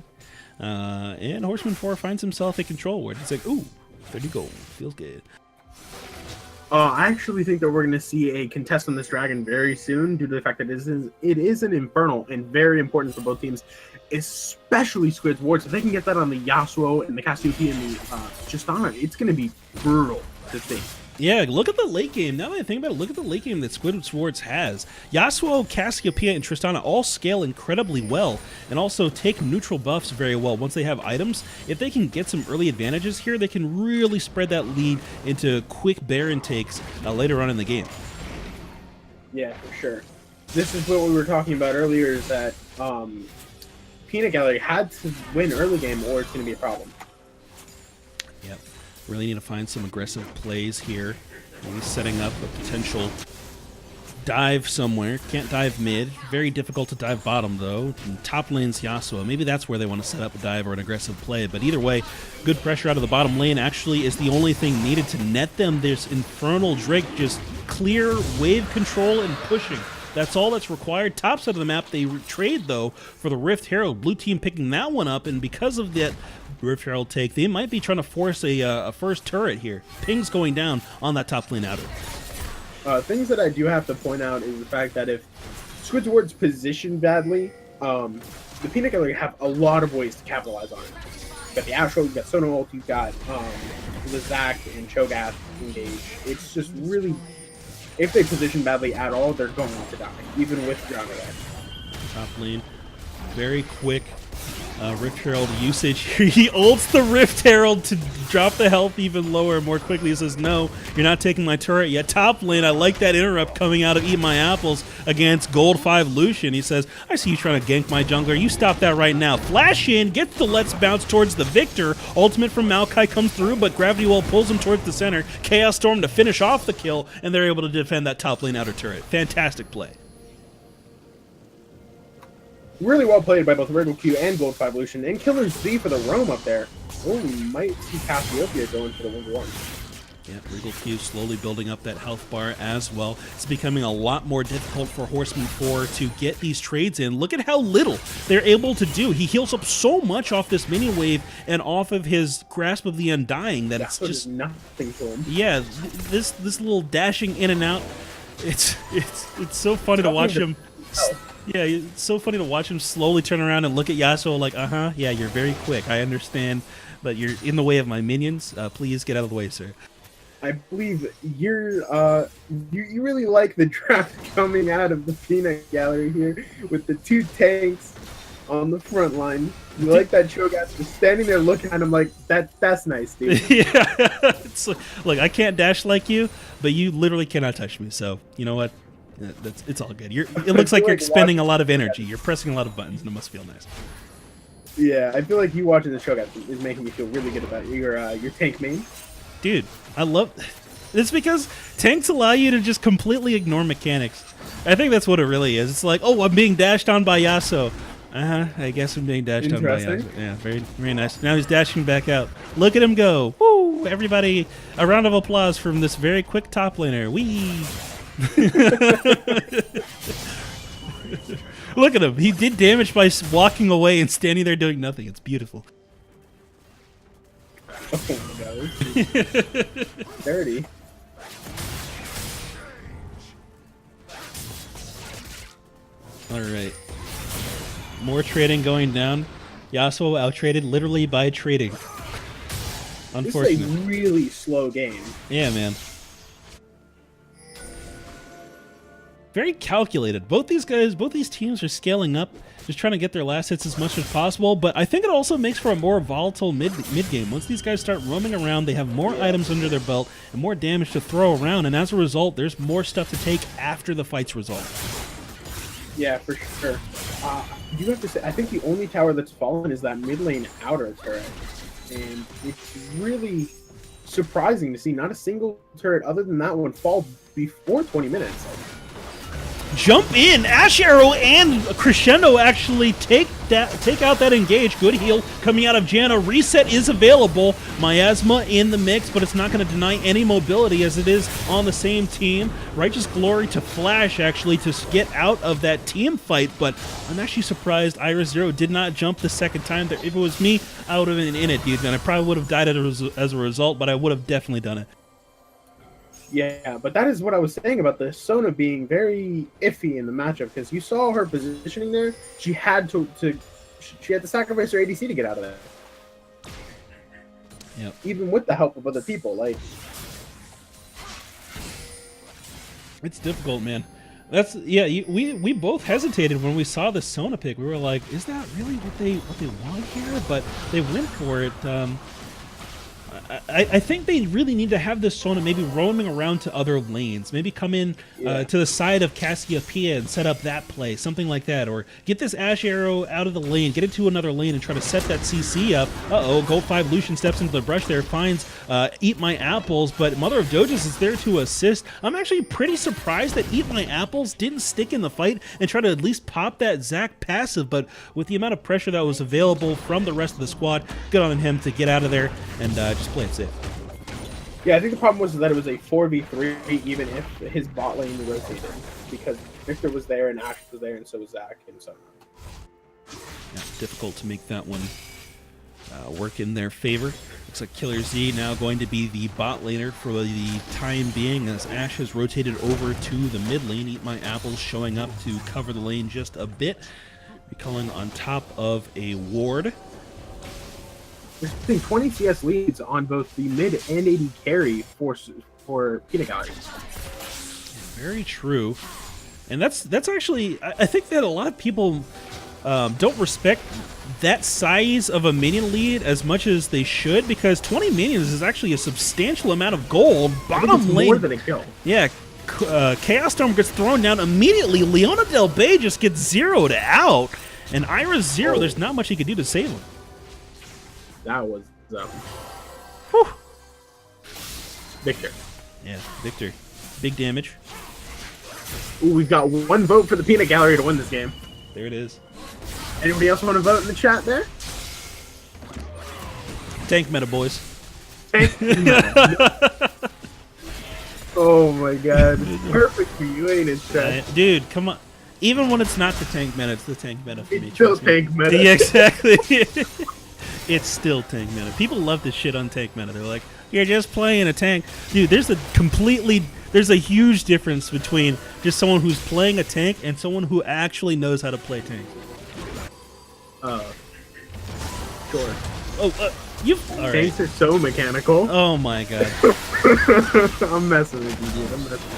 Speaker 1: And Horseman 4 finds himself a control ward. He's like, ooh, 30 gold. Feels good.
Speaker 2: I actually think that we're going to see a contest on this dragon very soon due to the fact that it is an Infernal and very important for both teams, especially Squid's wards. If they can get that on the Yasuo and the Cassiopeia and the Tristana, it's going to be brutal to see.
Speaker 1: Yeah, look at the late game. Now that I think about it, look at the late game that Squid Swords has. Yasuo, Cassiopeia, and Tristana all scale incredibly well and also take neutral buffs very well once they have items. If they can get some early advantages here, they can really spread that lead into quick Baron takes later on in the game.
Speaker 2: Yeah, for sure. This is what we were talking about earlier, is that Peanut Gallery had to win early game or it's going to be a problem.
Speaker 1: Yep. Really need to find some aggressive plays here. Maybe setting up a potential dive somewhere. Can't dive mid. Very difficult to dive bottom, though. And top lane's Yasuo. Maybe that's where they want to set up a dive or an aggressive play. But either way, good pressure out of the bottom lane actually is the only thing needed to net them. There's Infernal Drake, just clear wave control and pushing. That's all that's required. Top side of the map, they trade, though, for the Rift Herald. Blue team picking that one up, and because of that Rift Herald take, they might be trying to force a first turret here. Ping's going down on that top lane outer.
Speaker 2: Things that I do have to point out is the fact that if Squid's Ward's positioned badly, the Peanut Gallery have a lot of ways to capitalize on it. You've got the Astro, you've got Sono ult, you've got Lizak and Cho'Gath engage. It's just really, if they position badly at all, they're going to die, even with Dragon Red.
Speaker 1: Top lane, very quick Rift Herald usage here. He ults the Rift Herald to drop the health even lower more quickly. He says, no, you're not taking my turret yet. Top lane, I like that interrupt coming out of Eat My Apples against Gold 5 Lucian. He says, I see you trying to gank my jungler. You stop that right now. Flash in, gets the Let's Bounce towards the Victor. Ultimate from Maokai comes through, but Gravity Well pulls him towards the center. Chaos Storm to finish off the kill, and they're able to defend that top lane outer turret. Fantastic play.
Speaker 2: Really well played by both Wriggle Q and Gold 5 Lucian, and Killer Z for the roam up there. Oh, we might see Cassiopeia going for the 1-1.
Speaker 1: Yeah, Wriggle Q slowly building up that health bar as well. It's becoming a lot more difficult for Horseman 4 to get these trades in. Look at how little they're able to do. He heals up so much off this mini wave and off of his Grasp of the Undying that it's just
Speaker 2: nothing to him.
Speaker 1: Yeah, this little dashing in and out. It's so funny to watch him. Yeah, it's so funny to watch him slowly turn around and look at Yasuo like, yeah, you're very quick. I understand, but you're in the way of my minions. Please get out of the way, sir.
Speaker 2: I believe you really like the draft coming out of the Peanut Gallery here with the two tanks on the front line. You like that Cho'Gath just standing there looking at him like, that's nice, dude.
Speaker 1: Yeah, it's like, I can't dash like you, but you literally cannot touch me. So, you know what? It's all good. It looks like you're expending a lot of energy. You're pressing a lot of buttons, and it must feel nice.
Speaker 2: Yeah, I feel like you watching the Cho'Gath is making me feel really good about your tank main.
Speaker 1: Dude, I love... It's because tanks allow you to just completely ignore mechanics. I think that's what it really is. It's like, oh, I'm being dashed on by Yasuo. I guess I'm being dashed on by Yasuo. Yeah, very, very nice. Now he's dashing back out. Look at him go. Woo! Everybody, a round of applause from this very quick top laner. Whee! Look at him. He did damage by walking away and standing there doing nothing. It's beautiful.
Speaker 2: Oh my god. Dirty.
Speaker 1: Alright. More trading going down. Yasuo out-traded literally by trading. Unfortunate.
Speaker 2: This is a really slow game.
Speaker 1: Yeah, man. Very calculated. Both these teams are scaling up, just trying to get their last hits as much as possible, but I think it also makes for a more volatile mid-game. Once these guys start roaming around, they have more items under their belt and more damage to throw around, and as a result, there's more stuff to take after the fight's resolved.
Speaker 2: Yeah, for sure. You have to say, I think the only tower that's fallen is that mid lane outer turret, and it's really surprising to see not a single turret other than that one fall before 20 minutes.
Speaker 1: Jump in, Ash Arrow and Crescendo actually take out that engage. Good heal coming out of Janna. Reset is available. Miasma in the mix, but it's not going to deny any mobility as it is on the same team. Righteous Glory to Flash actually to get out of that team fight, but I'm actually surprised Iris Zero did not jump the second time. If it was me, I would have been in it, dude, and I probably would have died as a result, but I would have definitely done it.
Speaker 2: Yeah, but that is what I was saying about the Sona being very iffy in the matchup, because you saw her positioning there. She had to sacrifice her ADC to get out of there.
Speaker 1: Yep.
Speaker 2: Even with the help of other people, like
Speaker 1: it's difficult, man. That's we both hesitated when we saw the Sona pick. We were like, is that really what they want here? But they went for it. I think they really need to have this Sona maybe roaming around to other lanes. Maybe come in to the side of Cassiopeia and set up that play, something like that. Or get this Ash Arrow out of the lane, get it to another lane and try to set that CC up. Uh-oh, Gold 5 Lucian steps into the brush there, finds Eat My Apples, but Mother of Doges is there to assist. I'm actually pretty surprised that Eat My Apples didn't stick in the fight and try to at least pop that Zac passive, but with the amount of pressure that was available from the rest of the squad, good on him to get out of there and just play it safe.
Speaker 2: Yeah, I think the problem was that it was a 4v3 even if his bot lane rotated, because Victor was there and Ash was there and so was Zac and so on.
Speaker 1: Yeah, difficult to make that one work in their favor. Looks like Killer Z now going to be the bot laner for the time being as Ash has rotated over to the mid lane. Eat My Apples showing up to cover the lane just a bit. Recalling on top of a ward.
Speaker 2: There's been 20 CS leads on both the mid and AD carry for Peanut Gallery.
Speaker 1: Very true. And that's actually, I think that a lot of people don't respect that size of a minion lead as much as they should, because 20 minions is actually a substantial amount of gold. Bottom lane.
Speaker 2: More than a kill.
Speaker 1: Yeah. Chaos Storm gets thrown down immediately. Leona Del Bay just gets zeroed out. And Iris Zero, there's not much he could do to save him.
Speaker 2: That was
Speaker 1: Whew.
Speaker 2: Victor.
Speaker 1: Yeah, Victor. Big damage.
Speaker 2: Ooh, we've got one vote for the Peanut Gallery to win this game.
Speaker 1: There it is.
Speaker 2: Anybody else want to vote in the chat there?
Speaker 1: Tank meta, boys.
Speaker 2: Tank meta. Oh my god. It's perfect for you, ain't it, Chad?
Speaker 1: Dude, come on. Even when it's not the tank meta, it's the tank meta for me.
Speaker 2: It's still tank meta.
Speaker 1: Yeah, exactly. It's still tank meta. People love to shit on tank meta. They're like, you're just playing a tank. Dude, there's a huge difference between just someone who's playing a tank and someone who actually knows how to play tanks.
Speaker 2: Sure.
Speaker 1: Oh, all right.
Speaker 2: Tanks are so mechanical.
Speaker 1: Oh my god.
Speaker 2: I'm messing with you, dude. I'm messing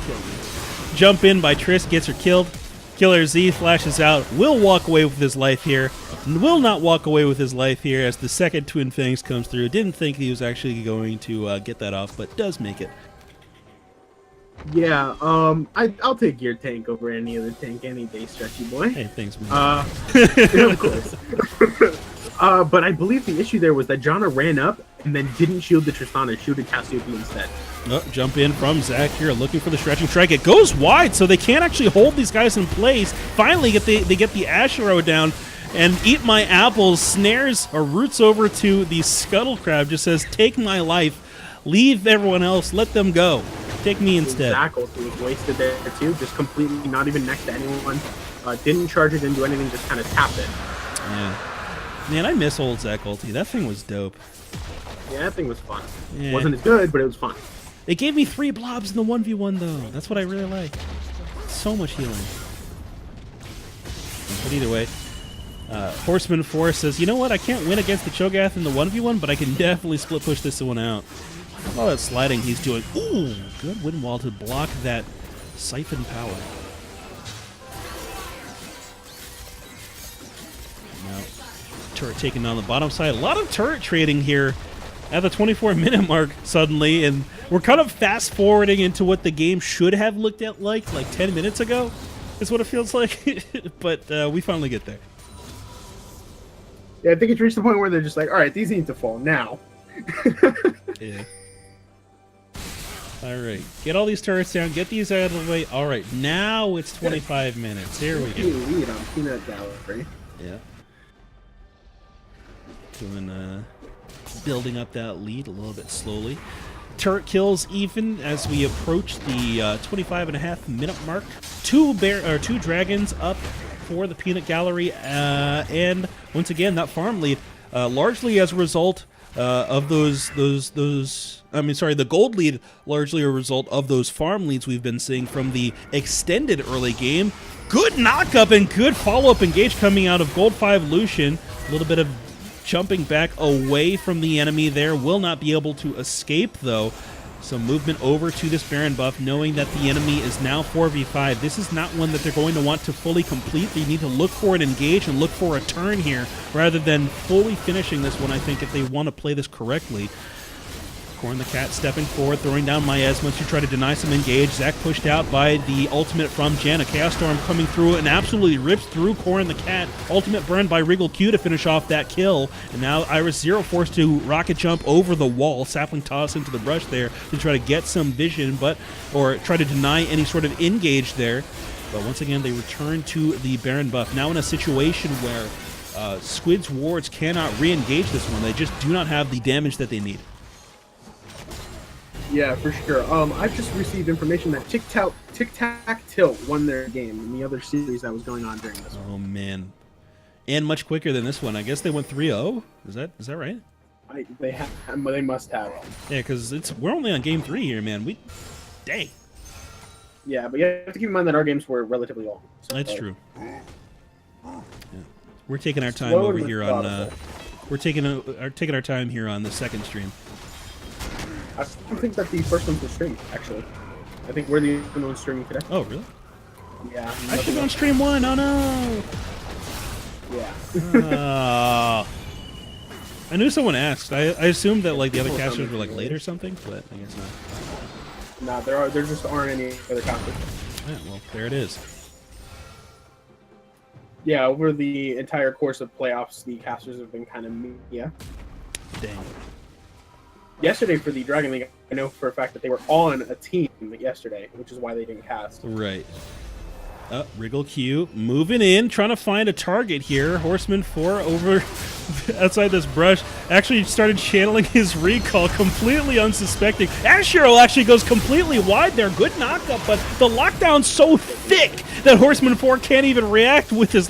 Speaker 2: with you.
Speaker 1: Jump in by Triss, gets her killed. Killer Z flashes out, will walk away with his life here. Will not walk away with his life here as the second Twin Fangs comes through. Didn't think he was actually going to get that off, but does make it.
Speaker 2: Yeah, I'll take your tank over any other tank any day, Stretchy Boy.
Speaker 1: Hey, thanks, man.
Speaker 2: Yeah, of course. But I believe the issue there was that Janna ran up and then didn't shield the Tristana, shielded Cassiopeia instead.
Speaker 1: Oh, jump in from Zac here, looking for the stretching strike. It goes wide, so they can't actually hold these guys in place. Finally, they get the Ash Arrow down, and Eat My Apples snares or roots over to the Scuttle Crab, just says, take my life, leave everyone else, let them go. Take me instead.
Speaker 2: Zac also was wasted there too, just completely not even next to anyone. Didn't charge it, didn't do anything, just kind of tapped it.
Speaker 1: Yeah. Man, I miss old Zac ulti. That thing was dope.
Speaker 2: Yeah, that thing was fun.
Speaker 1: Yeah.
Speaker 2: Wasn't as good, but it was fun.
Speaker 1: It gave me 3 blobs in the 1v1 though. That's what I really like. So much healing. But either way, Horseman 4 says, you know what? I can't win against the Cho'Gath in the 1v1, but I can definitely split push this one out. All that sliding he's doing. Ooh, good wind wall to block that siphon power. Now, turret taking on the bottom side. A lot of turret trading here at the 24-minute mark suddenly, and we're kind of fast forwarding into what the game should have looked at like 10 minutes ago, is what it feels like. But we finally get there.
Speaker 2: Yeah, I think it's reached the point where they're just like, all right, these need to fall now.
Speaker 1: Yeah. All right, get all these turrets down, get these out of the way. All right, now it's 25 minutes. Here we go.
Speaker 2: Lead on Peanut Gallery.
Speaker 1: Yeah. Doing, building up that lead a little bit slowly. Turret kills even as we approach the 25.5-minute mark. Two dragons up for the Peanut Gallery, and once again that farm lead, largely as a result of the gold lead, largely a result of those farm leads we've been seeing from the extended early game. Good knock-up and good follow-up engage coming out of Gold 5 Lucian. A little bit of jumping back away from the enemy there. Will not be able to escape, though. Some movement over to this Baron buff, knowing that the enemy is now 4v5. This is not one that they're going to want to fully complete. They need to look for an engage and look for a turn here, rather than fully finishing this one, I think, if they want to play this correctly. Corn the Cat stepping forward, throwing down Miasma to try to deny some engage. Zac pushed out by the ultimate from Janna. Chaos Storm coming through and absolutely rips through Corn the Cat. Ultimate burn by Regal Q to finish off that kill. And now Iris Zero forced to rocket jump over the wall. Sapling toss into the brush there to try to get some vision, or try to deny any sort of engage there. But once again, they return to the Baron buff. Now in a situation where Squid's wards cannot re-engage this one. They just do not have the damage that they need.
Speaker 2: Yeah, for sure. I've just received information that Tic Tac Tilt won their game in the other series that was going on during this one.
Speaker 1: Oh man, and much quicker than this one. I guess they went 3-0. Is that right?
Speaker 2: They must have.
Speaker 1: Yeah, because we're only on game 3 here, man. Dang.
Speaker 2: Yeah, but you have to keep in mind that our games were relatively long. So,
Speaker 1: that's true. Yeah. We're taking our time over here on. We're taking our time here on the second stream.
Speaker 2: I don't think that the first one's was streamed, actually. I think we're the only ones streaming today.
Speaker 1: Oh, really?
Speaker 2: Yeah.
Speaker 1: I should be on stream 1. Oh, no.
Speaker 2: Yeah.
Speaker 1: I knew someone asked. I assumed that like the other casters were like late or something, but I guess not.
Speaker 2: Nah, there just aren't any other casters.
Speaker 1: Yeah, well, there it is.
Speaker 2: Yeah, over the entire course of playoffs, the casters have been kind of
Speaker 1: Dang.
Speaker 2: Yesterday for the Dragon League, I know for a fact that they were all on a team yesterday, which is why they didn't cast.
Speaker 1: Right. Wriggle Q moving in, trying to find a target here. Horseman 4 over outside this brush. Actually started channeling his recall, completely unsuspecting. Ashero actually goes completely wide there. Good knockup, but the lockdown's so thick that Horseman 4 can't even react with his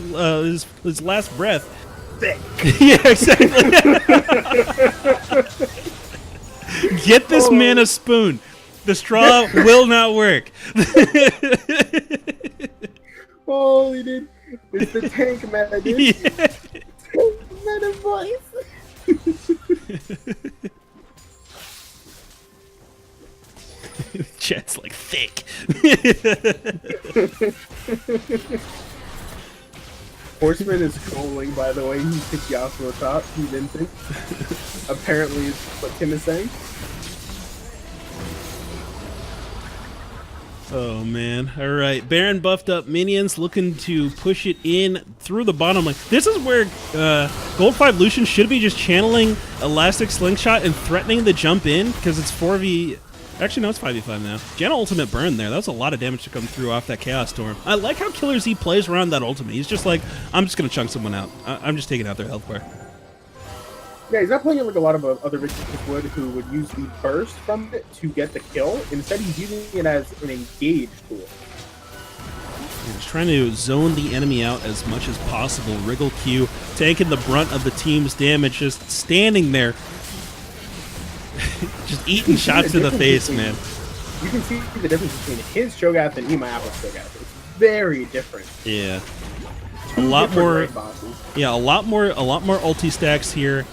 Speaker 1: last breath.
Speaker 2: Thick.
Speaker 1: Yeah, exactly. Get this man a spoon. The straw will not work.
Speaker 2: Holy dude. It's the tank meta, dude.
Speaker 1: Yeah.
Speaker 2: Meta voice.
Speaker 1: Chat's like thick.
Speaker 2: Horseman is trolling, by the way. He picked you off from the top. He didn't think. Apparently, is what Tim is saying.
Speaker 1: Oh man. Alright. Baron buffed up minions, looking to push it in through the bottom lane. This is where Gold 5 Lucian should be just channeling Elastic Slingshot and threatening the jump in, because it's 4v... Actually, no, it's 5v5 now. Janna ultimate burn there. That was a lot of damage to come through off that Chaos Storm. I like how Killer Z plays around that ultimate. He's just like, I'm just going to chunk someone out. I'm just taking out their health bar.
Speaker 2: Yeah, he's not playing it like a lot of other victims would, who would use the burst from it to get the kill. Instead, he's using it as an engage tool.
Speaker 1: He's trying to zone the enemy out as much as possible. Wriggle Q taking the brunt of the team's damage, just standing there. Just eating shots to the face, man.
Speaker 2: You can see the difference between his Cho'Gath and Imayapa's Cho'Gath. It's very different.
Speaker 1: Yeah. A lot more. Yeah, a lot more ulti stacks here.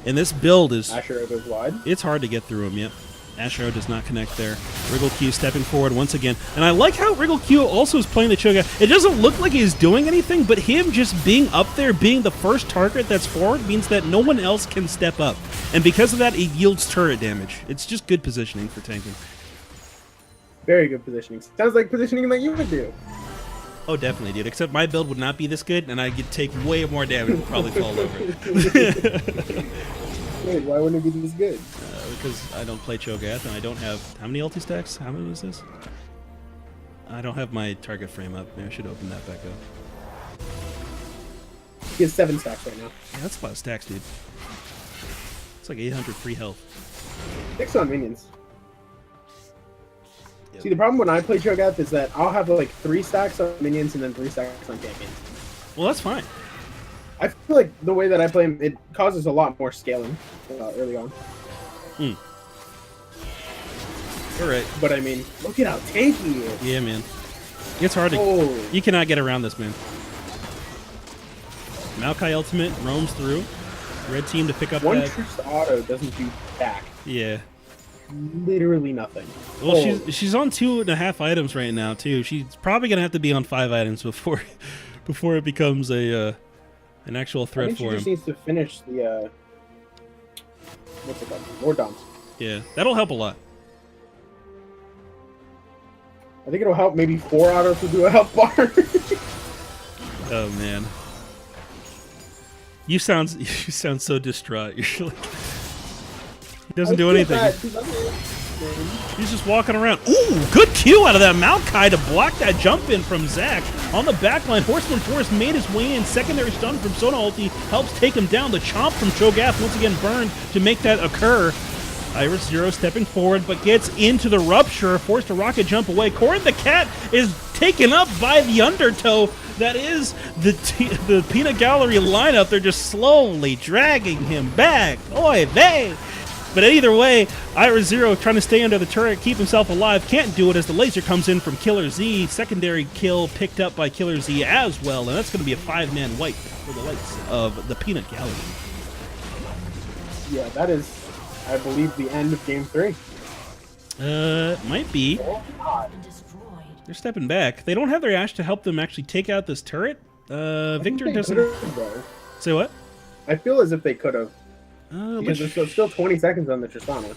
Speaker 1: And this build is...
Speaker 2: Ashero goes wide.
Speaker 1: It's hard to get through him, yep. Ashero does not connect there. Wriggle Q stepping forward once again. And I like how Wriggle Q also is playing the Cho'Gath. It doesn't look like he's doing anything, but him just being up there, being the first target that's forward, means that no one else can step up. And because of that, it yields turret damage. It's just good positioning for tanking.
Speaker 2: Very good positioning. Sounds like positioning that you would do.
Speaker 1: Oh, definitely, dude. Except my build would not be this good, and I could take way more damage and probably fall over.
Speaker 2: Wait, why wouldn't it be this good?
Speaker 1: Because I don't play Cho'Gath and I don't have... How many ulti stacks? How many is this? I don't have my target frame up. Maybe I should open that back up.
Speaker 2: He has 7 stacks right now.
Speaker 1: Yeah, that's a lot of stacks, dude. It's like 800 free health.
Speaker 2: 6 on minions.
Speaker 1: Yep.
Speaker 2: See, the problem when I play Cho'Gath is that I'll have like 3 stacks on minions and then 3 stacks on champions.
Speaker 1: Well, that's fine.
Speaker 2: I feel like the way that I play him, it causes a lot more scaling early on.
Speaker 1: All right.
Speaker 2: But I mean, look at how tanky he is.
Speaker 1: Yeah, man. It's hard to...
Speaker 2: Oh.
Speaker 1: You cannot get around this, man. Maokai ultimate roams through. Red team to pick up
Speaker 2: One
Speaker 1: that...
Speaker 2: Trist auto doesn't do back.
Speaker 1: Yeah.
Speaker 2: Literally nothing.
Speaker 1: Well, she's on 2.5 items right now, too. She's probably going to have to be on 5 items before it becomes a an actual threat for him.
Speaker 2: She just needs to finish the... what's it called? Lord Doms.
Speaker 1: Yeah, that'll help a lot.
Speaker 2: I think it'll help maybe 4 autos to do a health bar.
Speaker 1: Oh man, you sound so distraught. You're like, he doesn't do anything. He's just walking around. Ooh, good Q out of that Maokai to block that jump in from Zac. On the backline, Horseman Force made his way in. Secondary stun from Sona ulti helps take him down. The chomp from Cho'Gath once again burned to make that occur. Iris Zero stepping forward, but gets into the rupture, forced to rocket jump away. Corin the Cat is taken up by the undertow. That is the Peanut Gallery lineup. They're just slowly dragging him back. Oy vey! But either way, Iris Zero trying to stay under the turret, keep himself alive, can't do it as the laser comes in from Killer Z. Secondary kill picked up by Killer Z as well, and that's going to be a 5-man wipe for the likes of the Peanut Gallery.
Speaker 2: Yeah, that is, I believe, the end of Game 3.
Speaker 1: Might be. They're stepping back. They don't have their Ashe to help them actually take out this turret. Victor doesn't... Say what?
Speaker 2: I feel as if they could have. Because there's still 20 seconds on the Tristana.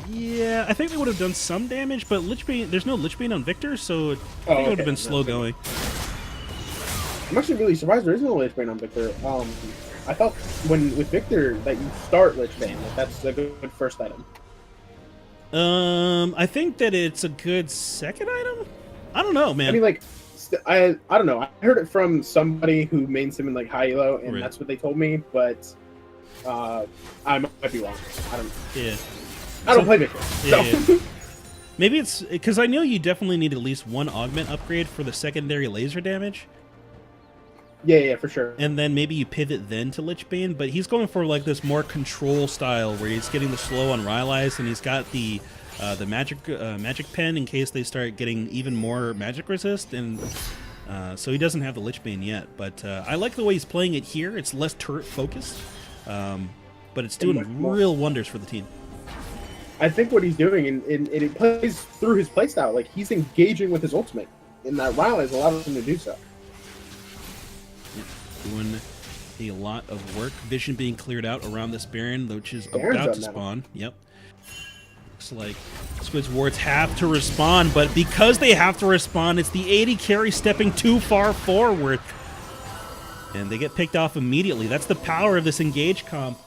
Speaker 1: Yeah, I think they would have done some damage, but Lich Bane, there's no Lich Bane on Victor, so I think it would have been slow going.
Speaker 2: I'm actually really surprised there isn't a Lich Bane on Victor. I thought with Victor that you start Lich Bane. That's a good first item.
Speaker 1: I think that it's a good second item? I don't know, man.
Speaker 2: I mean, like, I don't know. I heard it from somebody who mains him in like high elo, and that's what they told me, but I might be wrong. I don't.
Speaker 1: Yeah.
Speaker 2: I don't play Victor.
Speaker 1: Yeah. Maybe it's because I know you definitely need at least one augment upgrade for the secondary laser damage.
Speaker 2: Yeah, for sure.
Speaker 1: And then maybe you pivot then to Lich Bane, but he's going for like this more control style where he's getting the slow on Rylai's, and he's got the magic pen in case they start getting even more magic resist, and so he doesn't have the Lich Bane yet. But I like the way he's playing it here. It's less turret focused. But it's doing real wonders for the team.
Speaker 2: I think what he's doing, and it plays through his playstyle. Like, he's engaging with his ultimate, and that Rylai's allowed him to do so.
Speaker 1: Doing a lot of work. Vision being cleared out around this Baron, which is about to spawn. Yep. Looks like Squid's wards have to respond, but because they have to respond, it's the 80 carry stepping too far forward. And they get picked off immediately. That's the power of this engage comp.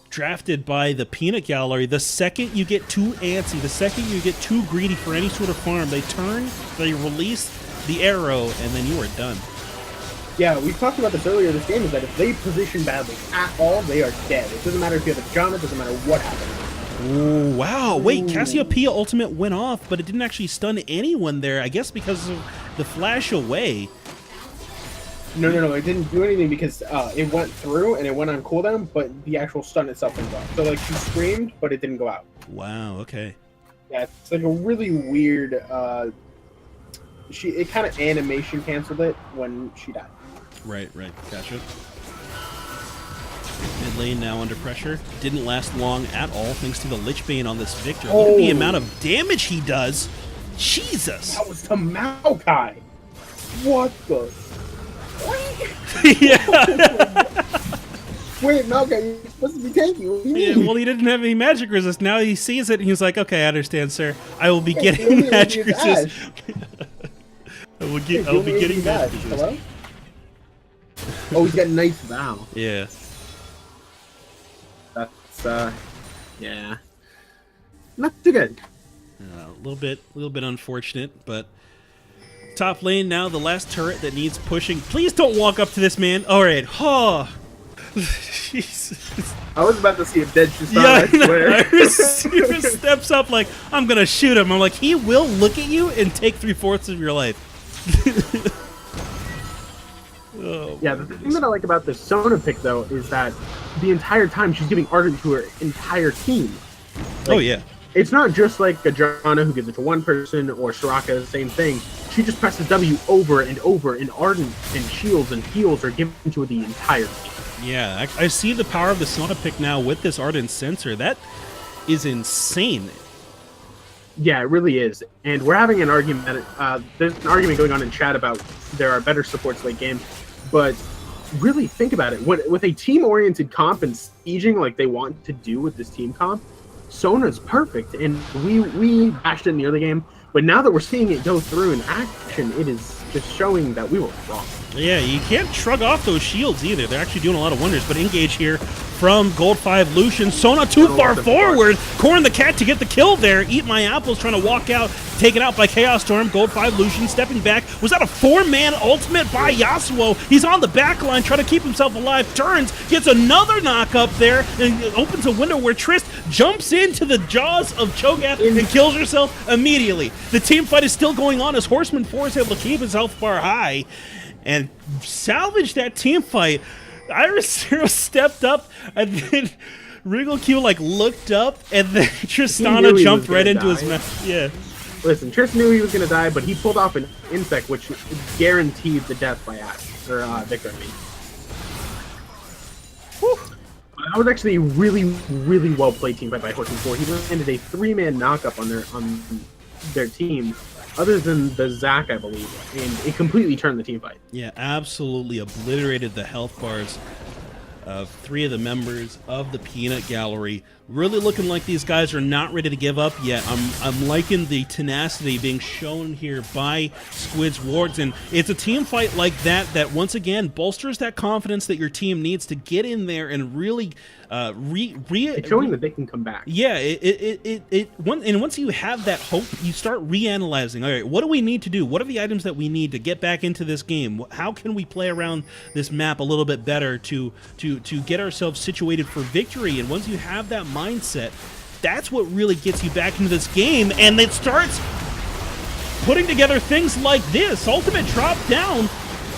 Speaker 1: Drafted by the Peanut Gallery. The second you get too antsy, the second you get too greedy for any sort of farm, they turn, they release the arrow, and then you are done.
Speaker 2: Yeah, we talked about this earlier. This game is that if they position badly at all, they are dead. It doesn't matter if you have a John, it doesn't matter what happens.
Speaker 1: Ooh, wow. Wait, Cassiopeia ultimate went off, but it didn't actually stun anyone there, I guess because of the flash away.
Speaker 2: No, it didn't do anything because it went through and it went on cooldown, but the actual stun itself didn't go out. So, like, she screamed, but it didn't go out.
Speaker 1: Wow, okay.
Speaker 2: Yeah, it's like a really weird... it kind of animation canceled it when she died.
Speaker 1: Right, gotcha. Mid lane now under pressure. Didn't last long at all thanks to the Lich Bane on this Victor. Look at the amount of damage he does. Jesus!
Speaker 2: That was to Maokai! What the...
Speaker 1: Yeah.
Speaker 2: Wait, Maokai, you're supposed to be tanky. What do you mean?
Speaker 1: Yeah, well, he didn't have any magic resist. Now he sees it and he's like, okay, I understand, sir. I will be getting magic resist. I will be getting magic resist.
Speaker 2: Hello? Oh, he's got Nice Vow.
Speaker 1: Yeah.
Speaker 2: yeah, not too good.
Speaker 1: A little bit unfortunate, but top lane now, the last turret that needs pushing. Please don't walk up to this man. All right, Jesus.
Speaker 2: I was about to see a dead Tristana, I swear.
Speaker 1: He steps up like, I'm going to shoot him. I'm like, he will look at you and take 3/4 of your life. Oh,
Speaker 2: yeah, the thing that I like about this Sona pick, though, is that the entire time she's giving Ardent to her entire team. Like,
Speaker 1: oh, yeah.
Speaker 2: It's not just like a Janna who gives it to one person, or Soraka, the same thing. She just presses W over and over, and Ardent and shields and heals are given to the entire team.
Speaker 1: Yeah, I see the power of the Sona pick now with this Ardent sensor. That is insane.
Speaker 2: Yeah, it really is. And we're having an argument. There's an argument going on in chat about there are better supports late game. But really think about it. With a team-oriented comp and sieging like they want to do with this team comp, Sona's perfect. And we bashed it in the early game. But now that we're seeing it go through in action, it is just showing that we were wrong.
Speaker 1: Yeah, you can't shrug off those shields either. They're actually doing a lot of wonders. But engage here from Gold 5 Lucian. Sona too far forward. Corn the cat to get the kill there. Eat my apples trying to walk out. Taken out by Chaos Storm. Gold 5 Lucian stepping back. Was that a 4-man ultimate by Yasuo? He's on the back line trying to keep himself alive. Turns, gets another knock up there, and opens a window where Trist jumps into the jaws of Cho'Gath and kills herself immediately. The team fight is still going on as Horseman 4 is able to keep his health bar high and salvage that team fight. Iris Zero stepped up, and then Wriggle Q looked up, and then Tristana jumped right into his mouth. Yeah.
Speaker 2: Listen, Trist knew he was going to die, but he pulled off an insect, which guaranteed the death by Ash, or Victor, I mean. Whew. That was actually a really, really well played team fight by Horseman 4. He landed a 3-man knockup on their team, other than the Zac, I believe, and it completely turned the team fight.
Speaker 1: Yeah, absolutely obliterated the health bars of 3 of the members of the Peanut Gallery. Really looking like these guys are not ready to give up yet. I'm liking the tenacity being shown here by Squid's wards, and it's a team fight like that once again bolsters that confidence that your team needs to get in there and really
Speaker 2: it's showing that they can come back.
Speaker 1: Yeah, and once you have that hope, you start reanalyzing. All right, what do we need to do? What are the items that we need to get back into this game? How can we play around this map a little bit better to get ourselves situated for victory? And once you have that mindset, that's what really gets you back into this game, and it starts putting together things like this. Ultimate drop down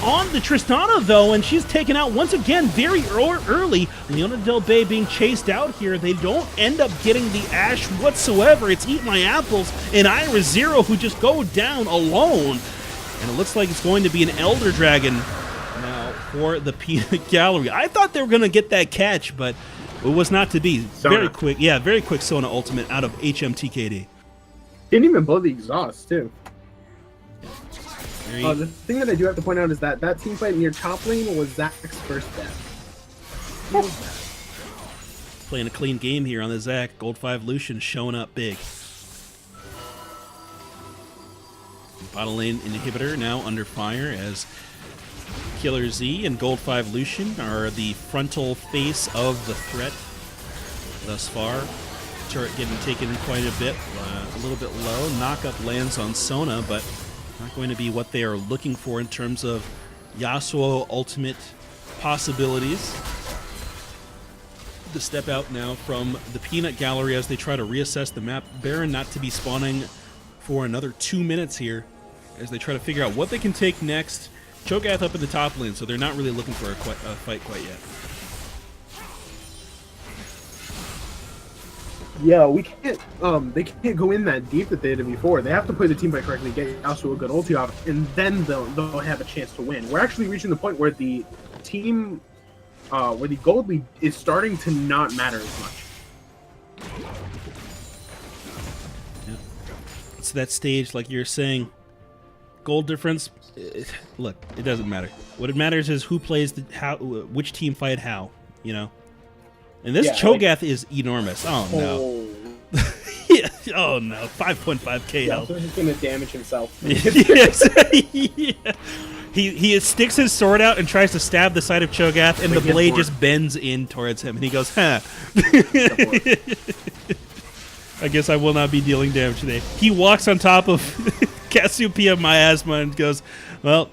Speaker 1: on the Tristana, though, and she's taken out once again very early. Leona Del Bay being chased out here. They don't end up getting the Ashe whatsoever. It's Eat My Apples and Iris Zero who just go down alone. And it looks like it's going to be an Elder Dragon now for the Peanut Gallery. I thought they were going to get that catch, but it was not to be.
Speaker 2: Sona.
Speaker 1: Very quick Sona ultimate out of HMTKD.
Speaker 2: Didn't even blow the exhaust, too.
Speaker 1: Yeah.
Speaker 2: The thing that I do have to point out is that team fight near top lane was Zac's first death.
Speaker 1: Playing a clean game here on the Zac. Gold 5 Lucian showing up big. Bottom lane inhibitor now under fire as Killer Z and Gold 5 Lucian are the frontal face of the threat thus far. Turret getting taken quite a bit, a little bit low. Knockup lands on Sona, but not going to be what they are looking for in terms of Yasuo ultimate possibilities. The step out now from the Peanut Gallery as they try to reassess the map. Baron not to be spawning for another 2 minutes here as they try to figure out what they can take next. Cho'Gath up in the top lane, so they're not really looking for a fight quite yet.
Speaker 2: Yeah, we can't. They can't go in that deep that they did before. They have to play the team fight correctly, get Yasuo a good ulti off, and then they'll have a chance to win. We're actually reaching the point where the team, where the gold lead is starting to not matter as much.
Speaker 1: Yeah. It's that stage, like you're saying. Gold difference. Look, it doesn't matter. What it matters is who plays which team fight how. You know. And this Cho'Gath is enormous. Oh no. Yeah. Oh no. 5.5k health.
Speaker 2: He's gonna damage himself.
Speaker 1: Yes. Yeah. He sticks his sword out and tries to stab the side of Cho'Gath, and the blade
Speaker 2: more.
Speaker 1: just bends in towards him, and he goes, huh. I guess I will not be dealing damage today. He walks on top of Cassiopeia Miasma and goes, well,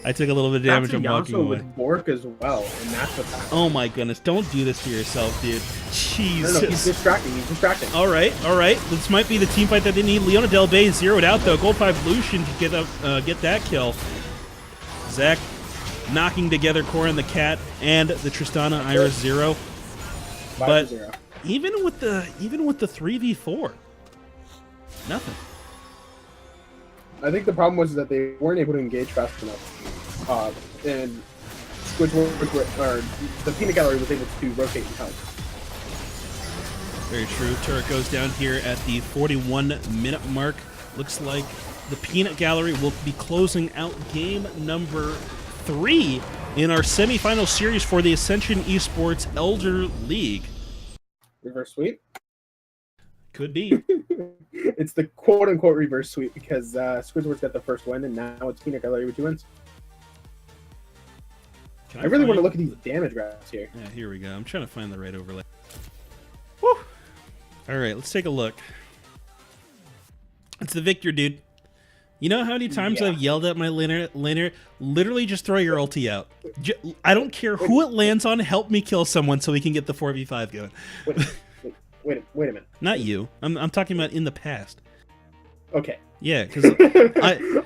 Speaker 1: I took a little bit of damage. I'm walking away.
Speaker 2: With Bork as well, and that's what's happening.
Speaker 1: Oh my goodness! Don't do this to yourself, dude. Jesus.
Speaker 2: No, he's distracting. He's distracting.
Speaker 1: All right. This might be the team fight that they need. Leona Del Bay zeroed out though. Gold-plat Lucian to get that kill. Zach knocking together Corin the Cat and the Tristana Iris 0. But even with the 3v4, nothing.
Speaker 2: I think the problem was that they weren't able to engage fast enough, and Squid or the Peanut Gallery was able to rotate and help.
Speaker 1: Very true. Turret goes down here at the 41-minute mark. Looks like the Peanut Gallery will be closing out game number 3 in our semifinal series for the Ascension eSports Elder League.
Speaker 2: Reverse sweep?
Speaker 1: Could be.
Speaker 2: It's the quote-unquote reverse sweep because Squidward's got the first win, and now it's Peanut Gallery with 2 wins. I really want to look at these damage graphs here.
Speaker 1: Yeah, here we go. I'm trying to find the right overlay. Woo! All right, let's take a look. It's the Victor, dude. You know how many times I've yelled at my laner? Literally just throw your ulti out. I don't care who it lands on, help me kill someone so we can get the 4v5 going.
Speaker 2: Wait a minute.
Speaker 1: Not you. I'm talking about in the past.
Speaker 2: Okay.
Speaker 1: Yeah, because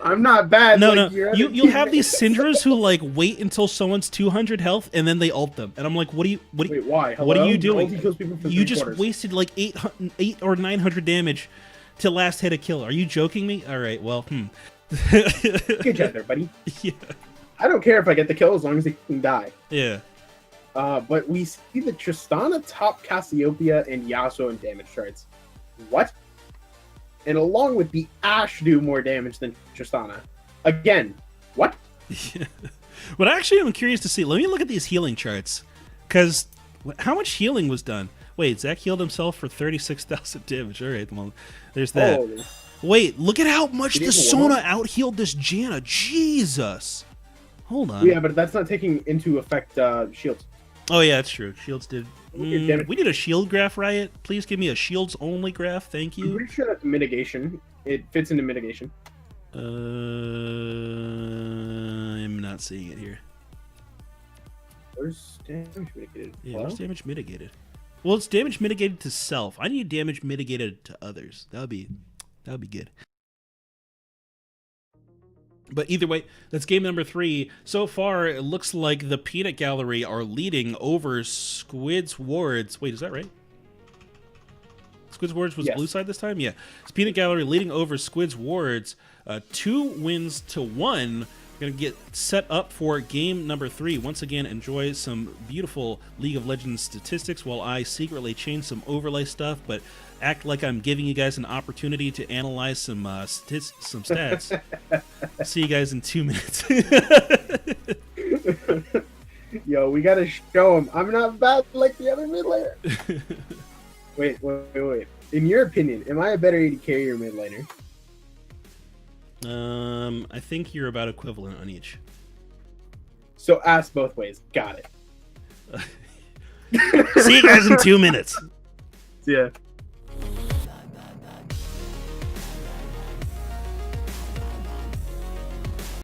Speaker 2: I'm not bad.
Speaker 1: No,
Speaker 2: like,
Speaker 1: no. You'll have these Syndras who like wait until someone's 200 health and then they ult them, and I'm like, wait,
Speaker 2: why?
Speaker 1: What are you doing? You just
Speaker 2: quarters.
Speaker 1: wasted like 8 or 900 damage to last hit a kill. Are you joking me? All right, well,
Speaker 2: Good job there, buddy.
Speaker 1: Yeah.
Speaker 2: I don't care if I get the kill as long as he can die.
Speaker 1: Yeah.
Speaker 2: But we see the Tristana top Cassiopeia and Yasuo in damage charts. What? And along with the Ashe do more damage than Tristana. Again, what?
Speaker 1: Yeah. But actually, I'm curious to see. Let me look at these healing charts. Because how much healing was done? Wait, Zach healed himself for 36,000 damage. All right, well, there's that. Oh. Wait, look at how much the Sona out-healed this Janna. Jesus. Hold on.
Speaker 2: Yeah, but that's not taking into effect shields.
Speaker 1: Oh, yeah, that's true. Shields did. We need a shield graph, Riot. Please give me a shields only graph. Thank you.
Speaker 2: I'm pretty sure that's mitigation. It fits into mitigation.
Speaker 1: I'm not seeing it here.
Speaker 2: Where's damage mitigated?
Speaker 1: Yeah, where's damage mitigated? Well, it's damage mitigated to self. I need damage mitigated to others. That would be good. But either way, that's game number 3. So far, it looks like the Peanut Gallery are leading over Squid's Wards. Wait, is that right? Squid's Wards was blue side this time? Yeah. It's Peanut Gallery leading over Squid's Wards. 2 wins to 1. We're going to get set up for game number 3. Once again, enjoy some beautiful League of Legends statistics while I secretly change some overlay stuff, but act like I'm giving you guys an opportunity to analyze some stats. See you guys in 2 minutes.
Speaker 2: Yo, we gotta show him I'm not bad like the other mid laner. Wait. In your opinion, am I a better AD carry or mid laner?
Speaker 1: I think you're about equivalent on each.
Speaker 2: So ask both ways. Got it.
Speaker 1: See you guys in 2 minutes.
Speaker 2: Yeah.